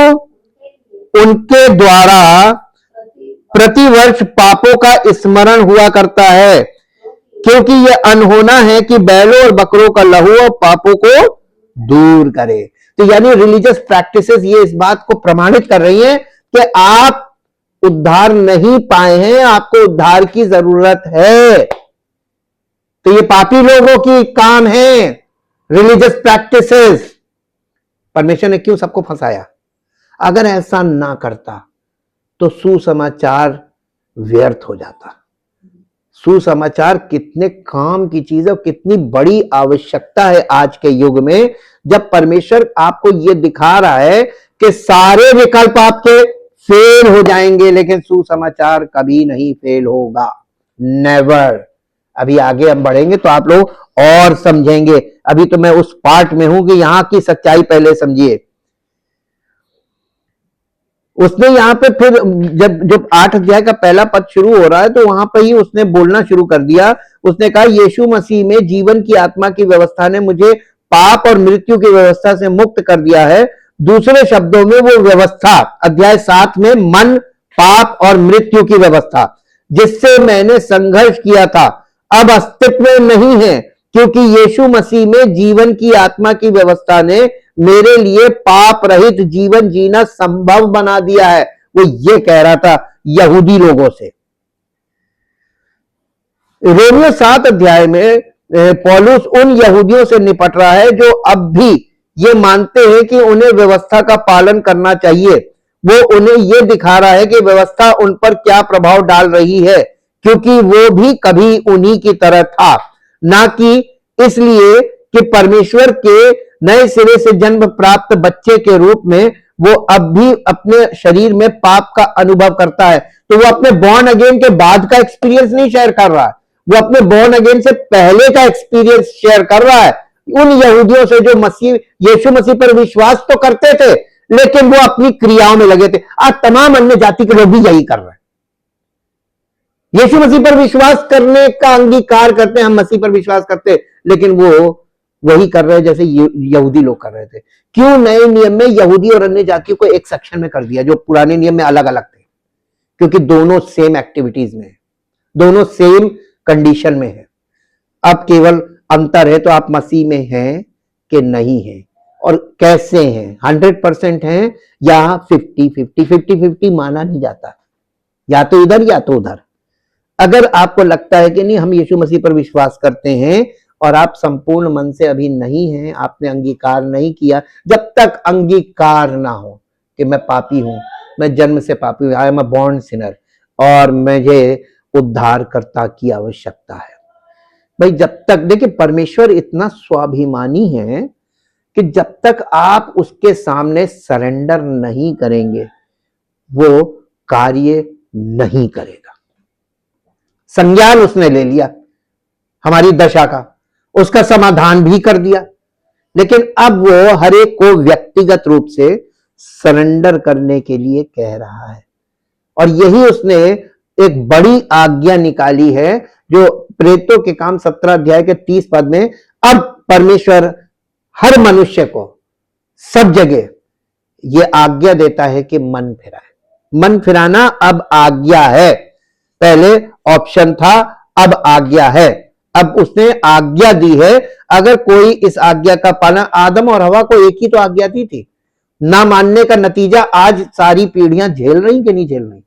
उनके द्वारा प्रतिवर्ष पापों का स्मरण हुआ करता है, क्योंकि यह अनहोना है कि बैलों और बकरों का लहू और पापों को दूर करे। तो यानी रिलीजियस प्रैक्टिसेस ये इस बात को प्रमाणित कर रही हैं कि आप उद्धार नहीं पाए हैं, आपको उद्धार की जरूरत है। तो ये पापी लोगों की काम है रिलीजियस प्रैक्टिसेस। परमेश्वर ने क्यों सबको फंसाया? अगर ऐसा ना करता तो सुसमाचार व्यर्थ हो जाता। सुसमाचार कितने काम की चीज है और कितनी बड़ी आवश्यकता है आज के युग में, जब परमेश्वर आपको यह दिखा रहा है कि सारे विकल्प आपके फेल हो जाएंगे, लेकिन सुसमाचार कभी नहीं फेल होगा, नेवर। अभी आगे हम बढ़ेंगे तो आप लोग और समझेंगे। अभी तो मैं उस पार्ट में हूं कि यहां की सच्चाई पहले समझिए। उसने यहां पे फिर जब 8 अध्याय का पहला पद शुरू हो रहा है, तो वहां पर ही उसने बोलना शुरू कर दिया। उसने कहा, यीशु मसीह में जीवन की आत्मा की व्यवस्था ने मुझे पाप और मृत्यु की व्यवस्था से मुक्त कर दिया है। दूसरे शब्दों में वो व्यवस्था अध्याय 7 में मन, पाप और मृत्यु की व्यवस्था जिससे मैंने संघर्ष किया था, अब अस्तित्व में नहीं है, क्योंकि यीशु मसीह में जीवन की आत्मा की व्यवस्था ने मेरे लिए पाप रहित जीवन जीना संभव बना दिया है। वो ये कह रहा था यहूदी लोगों से। रोमियो 7 अध्याय में पौलुस उन यहूदियों से निपट रहा है जो अब भी ये मानते हैं कि उन्हें व्यवस्था का पालन करना चाहिए। वो उन्हें ये दिखा रहा है कि व्यवस्था उन पर क्या प्रभाव डाल रही है, क्योंकि वो भी कभी उन्हीं की तरह था, ना कि इसलिए कि परमेश्वर के नए सिरे से जन्म प्राप्त बच्चे के रूप में वो अब भी अपने शरीर में पाप का अनुभव करता है। तो वो अपने बॉर्न अगेन के बाद का एक्सपीरियंस नहीं शेयर कर रहा है, वो अपने बॉर्न अगेन से पहले का एक्सपीरियंस शेयर कर रहा है उन यहूदियों से जो यीशु मसीह पर विश्वास तो करते थे, लेकिन वो अपनी क्रियाओं में लगे थे। आज तमाम अन्य जाति के लोग भी यही कर रहे हैं। यीशु मसीह पर विश्वास करने का अंगीकार करते हैं, हम मसीह पर विश्वास करते हैं, लेकिन वो वही कर रहे हैं जैसे यहूदी लोग कर रहे थे। क्यों नए नियम में यहूदी और अन्य जातियों को एक सेक्शन में कर दिया जो पुराने नियम में अलग अलग थे? क्योंकि दोनों सेम एक्टिविटीज में है, दोनों सेम कंडीशन में है। अब केवल अंतर है, तो आप मसीह में हैं कि नहीं हैं, और कैसे हैं, 100% हैं या 50-50 माना नहीं जाता, या तो इधर या तो उधर। अगर आपको लगता है कि नहीं हम यीशु मसीह पर विश्वास करते हैं और आप संपूर्ण मन से अभी नहीं हैं, आपने अंगीकार नहीं किया, जब तक अंगीकार ना हो कि मैं पापी हूं, मैं जन्म से पापी हूं, I am a born Sinner और मुझे उद्धारकर्ता की आवश्यकता है, भाई जब तक, देखिए परमेश्वर इतना स्वाभिमानी है कि जब तक आप उसके सामने सरेंडर नहीं करेंगे वो कार्य नहीं करेगा। संज्ञान उसने ले लिया हमारी दशा का, उसका समाधान भी कर दिया, लेकिन अब वो हर एक को व्यक्तिगत रूप से सरेंडर करने के लिए कह रहा है। और यही उसने एक बड़ी आज्ञा निकाली है, जो प्रेरितों के काम 17 अध्याय के 30 पद में, अब परमेश्वर हर मनुष्य को सब जगह ये आज्ञा देता है कि मन फिराए। मन फिराना अब आज्ञा है, पहले ऑप्शन था, अब आज्ञा है। अब उसने आज्ञा दी है, अगर कोई इस आज्ञा का पालन, आदम और हवा को एक ही तो आज्ञा दी थी, ना मानने का नतीजा आज सारी पीढ़ियां झेल रही कि नहीं झेल रही।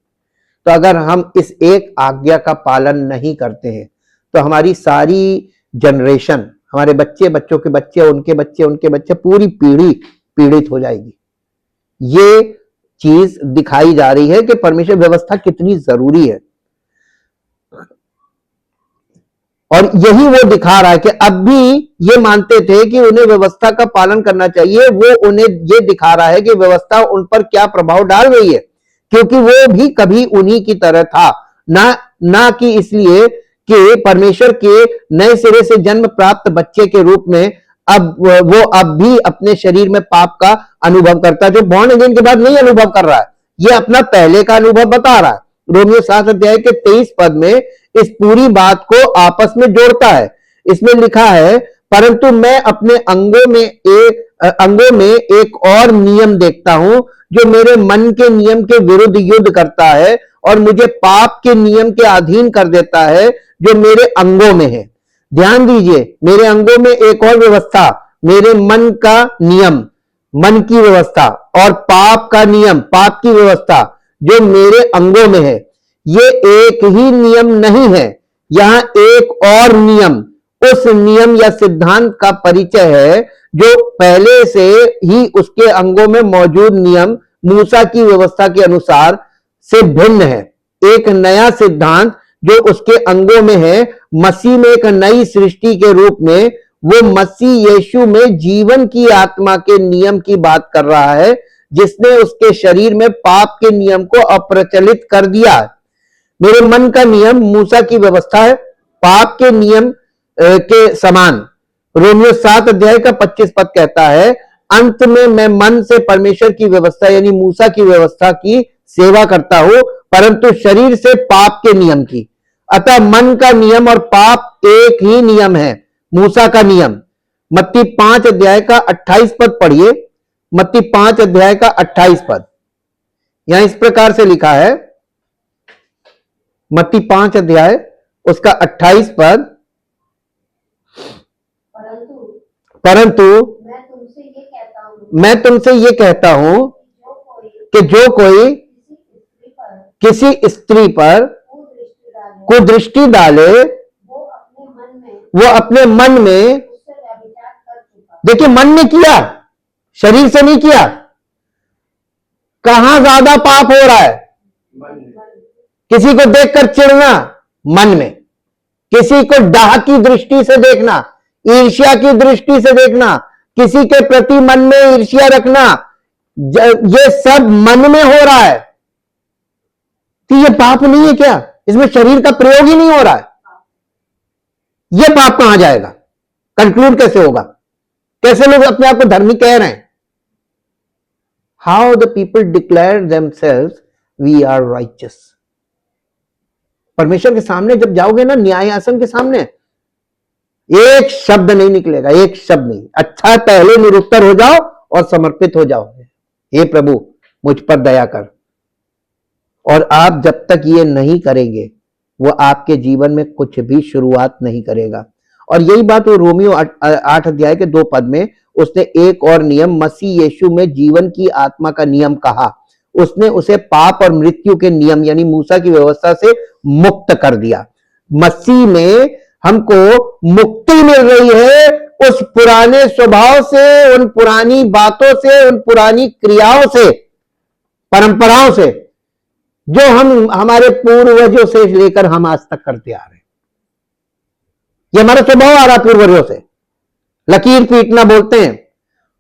तो अगर हम इस एक आज्ञा का पालन नहीं करते हैं तो हमारी सारी जनरेशन, हमारे बच्चे, बच्चों के बच्चे, उनके बच्चे, उनके बच्चे, पूरी पीढ़ी पीड़ित हो जाएगी। ये चीज दिखाई जा रही है कि परमेश्वर व्यवस्था कितनी जरूरी है, और यही वो दिखा रहा है कि अब भी ये मानते थे कि उन्हें व्यवस्था का पालन करना चाहिए, वो उन्हें ये दिखा रहा है कि व्यवस्था उन पर क्या प्रभाव डाल रही है, क्योंकि वो भी कभी उन्हीं की तरह था, ना कि इसलिए कि परमेश्वर के नए सिरे से जन्म प्राप्त बच्चे के रूप में अब वो अब भी अपने शरीर में पाप का अनुभव करता है, जो बॉर्न अगेन के बाद नहीं अनुभव कर रहा है, ये अपना पहले का अनुभव बता रहा है। रोमियो 7 अध्याय के 23 पद में इस पूरी बात को आपस में जोड़ता है। इसमें लिखा है, परंतु मैं अपने अंगों में एक और नियम देखता हूं, जो मेरे मन के नियम के विरुद्ध युद्ध करता है और मुझे पाप के नियम के अधीन कर देता है जो मेरे अंगों में है। ध्यान दीजिए, मेरे अंगों में एक और व्यवस्था, मेरे मन का नियम, मन की व्यवस्था, और पाप का नियम, पाप की व्यवस्था जो मेरे अंगों में है। ये एक ही नियम नहीं है, यहां एक और नियम, उस नियम या सिद्धांत का परिचय है जो पहले से ही उसके अंगों में मौजूद नियम मूसा की व्यवस्था के अनुसार से भिन्न है। एक नया सिद्धांत जो उसके अंगों में है, मसीह में एक नई सृष्टि के रूप में वो मसीह यीशु में जीवन की आत्मा के नियम की बात कर रहा है, जिसने उसके शरीर में पाप के नियम को अप्रचलित कर दिया। मेरे मन का नियम मूसा की व्यवस्था है, पाप के नियम के समान। रोमियो 7 अध्याय का 25 पद कहता है, अंत में मैं मन से परमेश्वर की व्यवस्था यानी मूसा की व्यवस्था की सेवा करता हूं, परंतु शरीर से पाप के नियम की। अतः मन का नियम और पाप एक ही नियम है, मूसा का नियम। मत्ती 5 अध्याय का 28 पद पढ़िए, मत्ती 5 अध्याय का 28 पद। यहां इस प्रकार से लिखा है, मत्ती 5 अध्याय उसका 28 पद, परंतु मैं तुमसे ये कहता हूं कि जो कोई किसी स्त्री पर कुदृष्टि डाले वो अपने मन में, देखिए मन में किया, शरीर से नहीं किया। कहां ज्यादा पाप हो रहा है? किसी को देखकर चिढ़ना मन में, किसी को डाह की दृष्टि से देखना, ईर्ष्या की दृष्टि से देखना, किसी के प्रति मन में ईर्ष्या रखना, ये सब मन में हो रहा है। तो ये पाप नहीं है क्या? इसमें शरीर का प्रयोग ही नहीं हो रहा है, ये पाप कहां जाएगा? कंक्लूड कैसे होगा? कैसे लोग अपने आप को धर्मी कह रहे हैं? How the people declare themselves we are righteous. परमेश्वर के सामने जब जाओगे ना, न्याय आसन के सामने, एक शब्द नहीं निकलेगा, एक शब्द नहीं। अच्छा पहले निरुत्तर हो जाओ और समर्पित हो जाओ, हे प्रभु मुझ पर दया कर। और आप जब तक ये नहीं करेंगे, वो आपके जीवन में कुछ भी शुरुआत नहीं करेगा। और यही बात वो रोमियो 8 अध्याय के 2 पद में उसने एक और नियम मसीह यीशु में जीवन की आत्मा का नियम कहा। उसने उसे पाप और मृत्यु के नियम यानी मूसा की व्यवस्था से मुक्त कर दिया। मसीह में हमको मुक्ति मिल रही है उस पुराने स्वभाव से, उन पुरानी बातों से, उन पुरानी क्रियाओं से, परंपराओं से जो हम हमारे पूर्वजों से लेकर हम आज तक करते आ रहे हैं। ये हमारा स्वभाव आ रहा पूर्वजों से, लकीर पीटना बोलते हैं।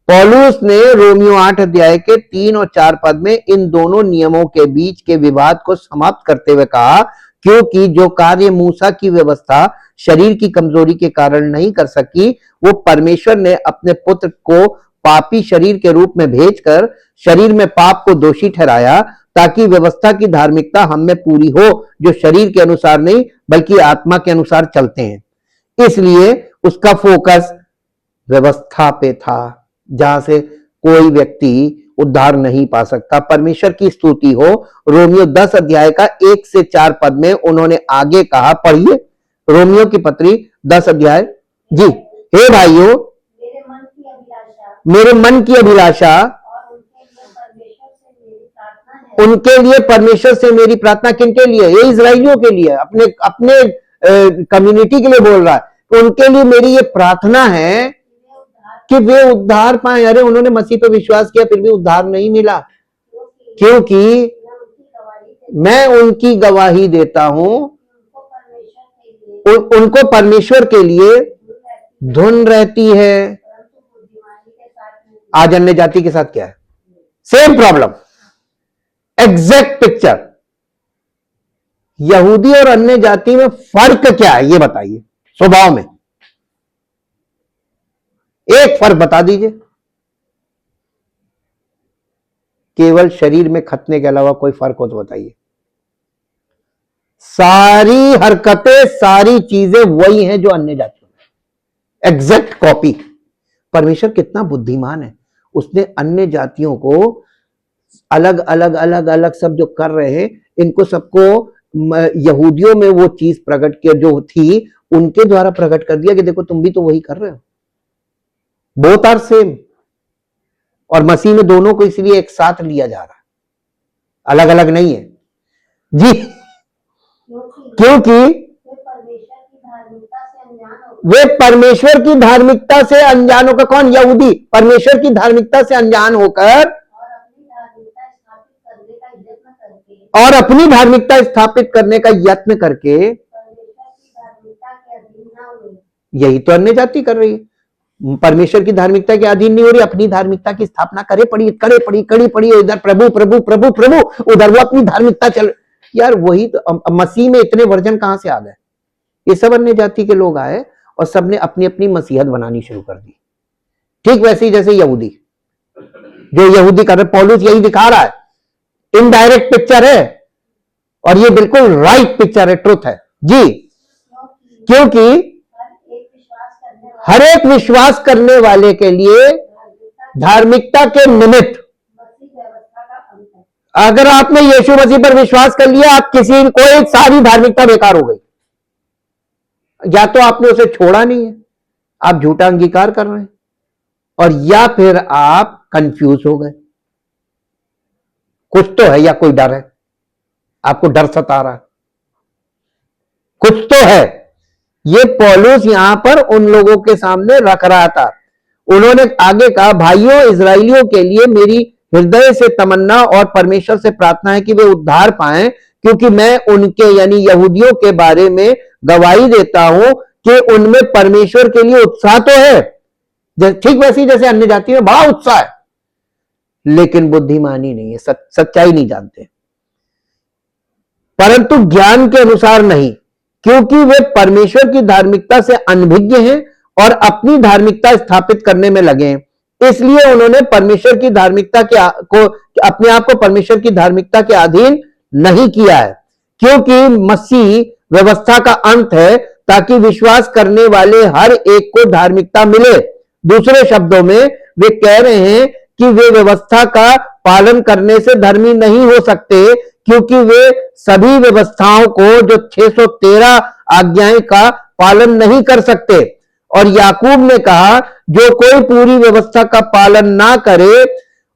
पौलुस ने रोमियो 8 अध्याय के 3 और 4 पद में इन दोनों नियमों के बीच के विवाद को समाप्त करते हुए कहा, क्योंकि जो कार्य मूसा की व्यवस्था शरीर की कमजोरी के कारण नहीं कर सकी, वो परमेश्वर ने अपने पुत्र को पापी शरीर के रूप में भेजकर शरीर में पाप को दोषी ठहराया, ताकि व्यवस्था की धार्मिकता हम में पूरी हो, जो शरीर के अनुसार नहीं बल्कि आत्मा के अनुसार चलते हैं। इसलिए उसका फोकस व्यवस्था पे था, जहां से कोई व्यक्ति उद्धार नहीं पा सकता। परमेश्वर की स्तुति हो। रोमियो 10 अध्याय का 1 से 4 पद में उन्होंने आगे कहा, पढ़िए रोमियो की पत्री 10 अध्याय जी। हे भाइयों, मेरे मन की अभिलाषा उनके लिए परमेश्वर से मेरी प्रार्थना। किनके लिए? ये इजराइलियों के लिए, अपने अपने कम्युनिटी के लिए बोल रहा है। उनके लिए मेरी ये प्रार्थना है कि वे उद्धार पाए। अरे उन्होंने मसीह पर विश्वास किया फिर भी उद्धार नहीं मिला, क्योंकि मैं उनकी गवाही देता हूं, उनको परमेश्वर के लिए धुन रहती है। आज अन्य जाति के साथ क्या है? Same problem, exact picture. यहूदी और अन्य जाति में फर्क क्या है ये बताइए, स्वभाव में एक फर्क बता दीजिए। केवल शरीर में खतने के अलावा कोई फर्क हो तो बताइए। सारी हरकतें, सारी चीजें वही हैं जो अन्य जातियों में, एग्जैक्ट कॉपी। परमेश्वर कितना बुद्धिमान है, उसने अन्य जातियों को अलग अलग अलग अलग सब जो कर रहे हैं, इनको सबको यहूदियों में वो चीज प्रकट किया जो थी, उनके द्वारा प्रकट कर दिया कि देखो तुम भी तो वही कर रहे हो। Both are same. और मसीह में दोनों को इसलिए एक साथ लिया जा रहा है, अलग अलग नहीं है जी, क्योंकि वे परमेश्वर की धार्मिकता से अनजान होकर, कौन? यहूदी परमेश्वर की धार्मिकता से अनजान होकर और अपनी धार्मिकता स्थापित करने का यत्न करके, यही तो अन्य जाति कर रही है। परमेश्वर की धार्मिकता के अधीन नहीं हो रही, अपनी धार्मिकता की स्थापना कड़ी पड़ी, इधर प्रभु प्रभु प्रभु प्रभु, उधर वो अपनी धार्मिकता चल। यार वही तो, मसीह में इतने वर्जन कहां से आ गए? ये सब अन्य जाति के लोग आए और सबने अपनी अपनी मसीहत बनानी शुरू कर दी। ठीक वैसे ही जैसे यहूदी, जो यहूदी कर रहे, पौलुस यही दिखा रहा है। इनडायरेक्ट पिक्चर है और ये बिल्कुल राइट पिक्चर है, ट्रुथ है जी। क्योंकि हर एक विश्वास करने वाले के लिए धार्मिकता के निमित्त, अगर आपने यीशु मसीह पर विश्वास कर लिया, आप किसी कोई सारी धार्मिकता बेकार हो गई। या तो आपने उसे छोड़ा नहीं है, आप झूठा अंगीकार कर रहे हैं, और या फिर आप कंफ्यूज हो गए। कुछ तो है या कोई डर है, आपको डर सता रहा है, कुछ तो है। ये पौलुस यहां पर उन लोगों के सामने रख रहा था। उन्होंने आगे कहा, भाइयों इजराइलियों के लिए मेरी हृदय से तमन्ना और परमेश्वर से प्रार्थना है कि वे उद्धार पाएं, क्योंकि मैं उनके यानी यहूदियों के बारे में गवाही देता हूं कि उनमें परमेश्वर के लिए उत्साह तो है, ठीक वैसे ही जैसे अन्य जाति में बड़ा उत्साह है, लेकिन बुद्धिमानी नहीं है, सच्चाई नहीं जानते, परंतु ज्ञान के अनुसार नहीं, क्योंकि वे परमेश्वर की धार्मिकता से अनभिज्ञ हैं और अपनी धार्मिकता स्थापित करने में लगे हैं। इसलिए उन्होंने परमेश्वर की धार्मिकता को अपने आप को परमेश्वर की धार्मिकता के अधीन नहीं किया है, क्योंकि मसीह व्यवस्था का अंत है, ताकि विश्वास करने वाले हर एक को धार्मिकता मिले। दूसरे शब्दों में वे कह रहे हैं कि वे व्यवस्था का पालन करने से धर्मी नहीं हो सकते, क्योंकि वे सभी व्यवस्थाओं को जो 613 आज्ञाएं का पालन नहीं कर सकते। और याकूब ने कहा जो कोई पूरी व्यवस्था का पालन ना करे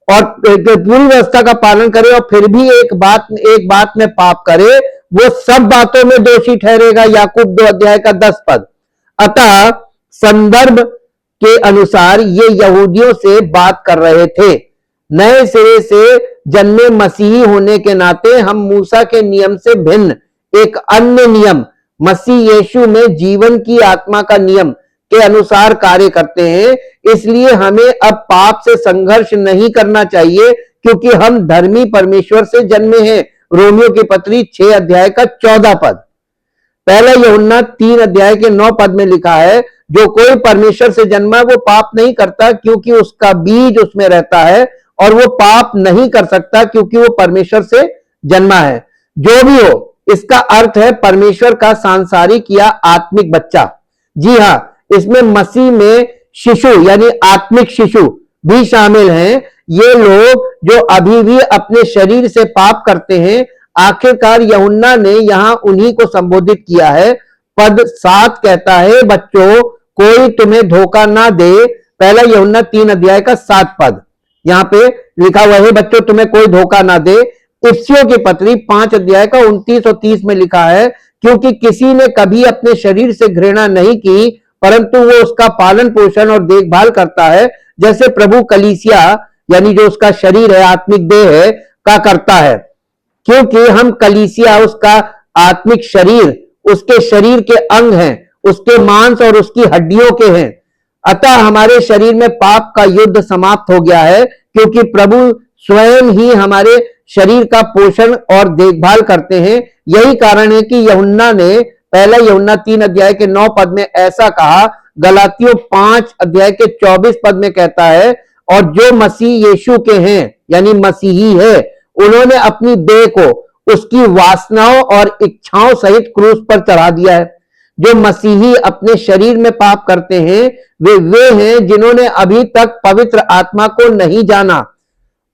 और पूरी व्यवस्था का पालन करे और फिर भी एक बात में पाप करे, वो सब बातों में दोषी ठहरेगा। याकूब 2 अध्याय का 10 पद। अतः संदर्भ के अनुसार ये यहूदियों से बात कर रहे थे। नए सिरे से जन्मे मसीही होने के नाते हम मूसा के नियम से भिन्न एक अन्य नियम मसीह यीशु में जीवन की आत्मा का नियम के अनुसार कार्य करते हैं। इसलिए हमें अब पाप से संघर्ष नहीं करना चाहिए क्योंकि हम धर्मी परमेश्वर से जन्मे हैं। रोमियो की पत्री 6 अध्याय का 14 पद। पहला यूहन्ना 3 अध्याय के 9 पद में लिखा है, जो कोई परमेश्वर से जन्मा वो पाप नहीं करता क्योंकि उसका बीज उसमें रहता है, और वो पाप नहीं कर सकता क्योंकि वो परमेश्वर से जन्मा है। जो भी हो, इसका अर्थ है परमेश्वर का सांसारिक या आत्मिक बच्चा। जी हां, इसमें मसीह में शिशु यानी आत्मिक शिशु भी शामिल हैं। ये लोग जो अभी भी अपने शरीर से पाप करते हैं। आखिरकार यूहन्ना ने यहां उन्हीं को संबोधित किया है। पद 7 कहता है, बच्चों कोई तुम्हें धोखा ना दे। पहला यूहन्ना 3 अध्याय का 7 पद यहां पे लिखा हुआ है, बच्चों तुम्हें कोई धोखा ना दे। इफिसियों की पत्री 5 अध्याय का 29 और 30 में लिखा है, क्योंकि किसी ने कभी अपने शरीर से घृणा नहीं की, परंतु वो उसका पालन पोषण और देखभाल करता है, जैसे प्रभु कलीसिया यानी जो उसका शरीर है, आत्मिक देह है, का करता है। क्योंकि हम कलीसिया उसका आत्मिक शरीर, उसके शरीर के अंग हैं, उसके मांस और उसकी हड्डियों के हैं। अतः हमारे शरीर में पाप का युद्ध समाप्त हो गया है, क्योंकि प्रभु स्वयं ही हमारे शरीर का पोषण और देखभाल करते हैं। यही कारण है कि यूहन्ना ने पहला यूहन्ना 3 अध्याय के 9 पद में ऐसा कहा। गलातियों 5 अध्याय के 24 पद में कहता है, और जो मसीह यीशु के हैं यानी मसीही है, उन्होंने अपनी देह को उसकी वासनाओं और इच्छाओं सहित क्रूस पर चढ़ा दिया है। जो मसीही अपने शरीर में पाप करते हैं वे हैं जिन्होंने अभी तक पवित्र आत्मा को नहीं जाना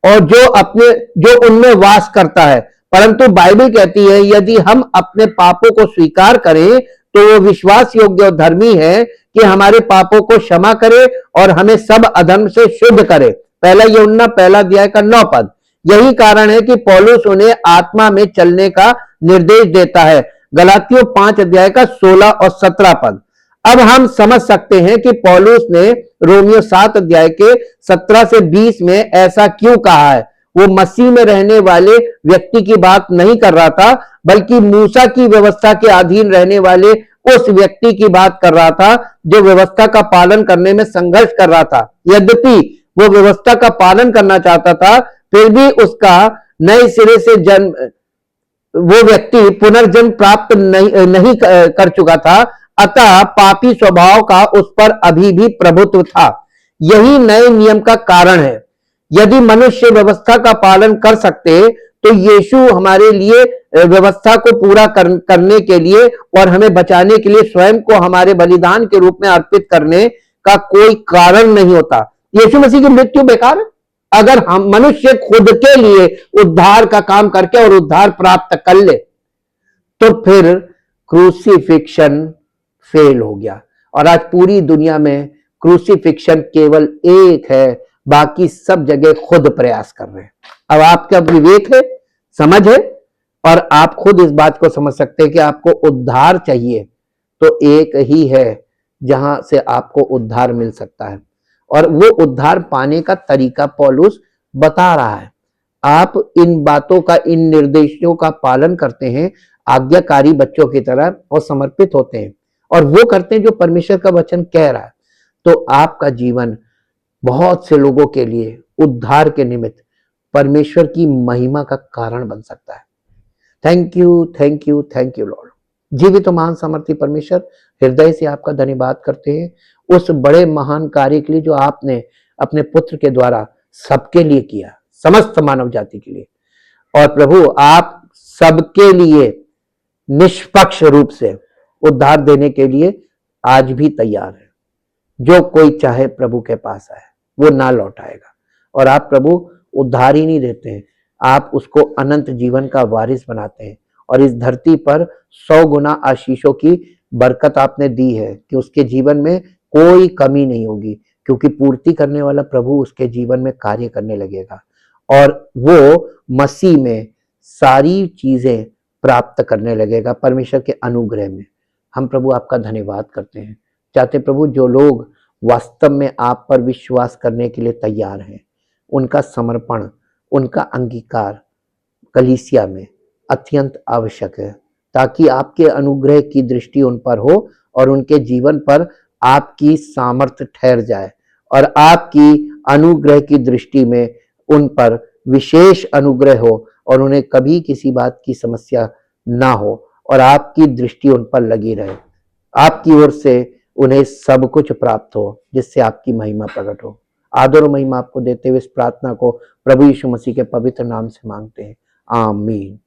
और जो उनमें वास करता है। परंतु बाइबल कहती है, यदि हम अपने पापों को स्वीकार करें तो वो विश्वास योग्य और धर्मी है कि हमारे पापों को क्षमा करे और हमें सब अधर्म से शुद्ध करे। पहला यूहन्ना 1 अध्याय का 9 पद। यही कारण है कि पौलुस उन्हें आत्मा में चलने का निर्देश देता है। गलातियों 5 अध्याय का 16 और 17 पद। अब हम समझ सकते हैं कि पौलुस ने रोमियो 7 अध्याय के 17 से 20 में ऐसा क्यों कहा है। वो मसीह में रहने वाले व्यक्ति की बात नहीं कर रहा था, बल्कि मूसा की व्यवस्था के अधीन रहने वाले उस व्यक्ति की बात कर रहा था जो व्यवस्था का पालन करने में संघर्ष कर रहा था। यद्यपि वो व्यवस्था का पालन करना चाहता था, फिर भी उसका नए सिरे से जन्म, वो व्यक्ति पुनर्जन्म प्राप्त नहीं कर चुका था। अतः पापी स्वभाव का उस पर अभी भी प्रभुत्व था। यही नए नियम का कारण है। यदि मनुष्य व्यवस्था का पालन कर सकते तो यीशु हमारे लिए व्यवस्था को पूरा करने के लिए और हमें बचाने के लिए स्वयं को हमारे बलिदान के रूप में अर्पित करने का कोई कारण नहीं होता। यीशु मसीह की मृत्यु बेकार है। अगर हम मनुष्य खुद के लिए उद्धार का काम करके और उद्धार प्राप्त कर ले तो फिर क्रूसीफिक्शन फेल हो गया। और आज पूरी दुनिया में क्रूसीफिक्शन केवल एक है, बाकी सब जगह खुद प्रयास कर रहे हैं। अब आपका विवेक है, समझ है, और आप खुद इस बात को समझ सकते हैं कि आपको उद्धार चाहिए तो एक ही है जहां से आपको उद्धार मिल सकता है, और वो उद्धार पाने का तरीका पौलुस बता रहा है। आप इन बातों का, इन निर्देशों का पालन करते हैं आज्ञाकारी बच्चों की तरह और समर्पित होते हैं और वो करते हैं जो परमेश्वर का वचन कह रहा है, तो आपका जीवन बहुत से लोगों के लिए उद्धार के निमित्त परमेश्वर की महिमा का कारण बन सकता है। Thank you, thank you, thank you Lord. जीवित महान सामर्थी परमेश्वर, हृदय से आपका धन्यवाद करते हैं उस बड़े महान कार्य के लिए जो आपने अपने पुत्र के द्वारा सबके लिए किया, समस्त मानव जाति के लिए। और प्रभु, आप सबके लिए निष्पक्ष रूप से उद्धार देने के लिए आज भी तैयार है। जो कोई चाहे प्रभु के पास आए, वो ना लौट आएगा। और आप प्रभु उद्धार ही नहीं देते हैं, आप उसको अनंत जीवन का वारिस बनाते हैं। और इस धरती पर 100 गुना आशीषों की बरकत आपने दी है कि उसके जीवन में कोई कमी नहीं होगी, क्योंकि पूर्ति करने वाला प्रभु उसके जीवन में कार्य करने लगेगा और वो मसीह में सारी चीजें प्राप्त करने लगेगा परमेश्वर के अनुग्रह में। हम प्रभु आपका धन्यवाद करते हैं। चाहते प्रभु जो लोग वास्तव में आप पर विश्वास करने के लिए तैयार हैं, उनका समर्पण, उनका अंगीकार कलीसिया में अत्यंत आवश्यक है, ताकि आपके अनुग्रह की दृष्टि उन पर हो और उनके जीवन पर आपकी सामर्थ्य ठहर जाए और आपकी अनुग्रह की दृष्टि में उन पर विशेष अनुग्रह हो और उन्हें कभी किसी बात की समस्या ना हो और आपकी दृष्टि उन पर लगी रहे। आपकी ओर से उन्हें सब कुछ प्राप्त हो जिससे आपकी महिमा प्रकट हो। आदर और महिमा आपको देते हुए इस प्रार्थना को प्रभु यीशु मसीह के पवित्र नाम से मांगते हैं, आमीन।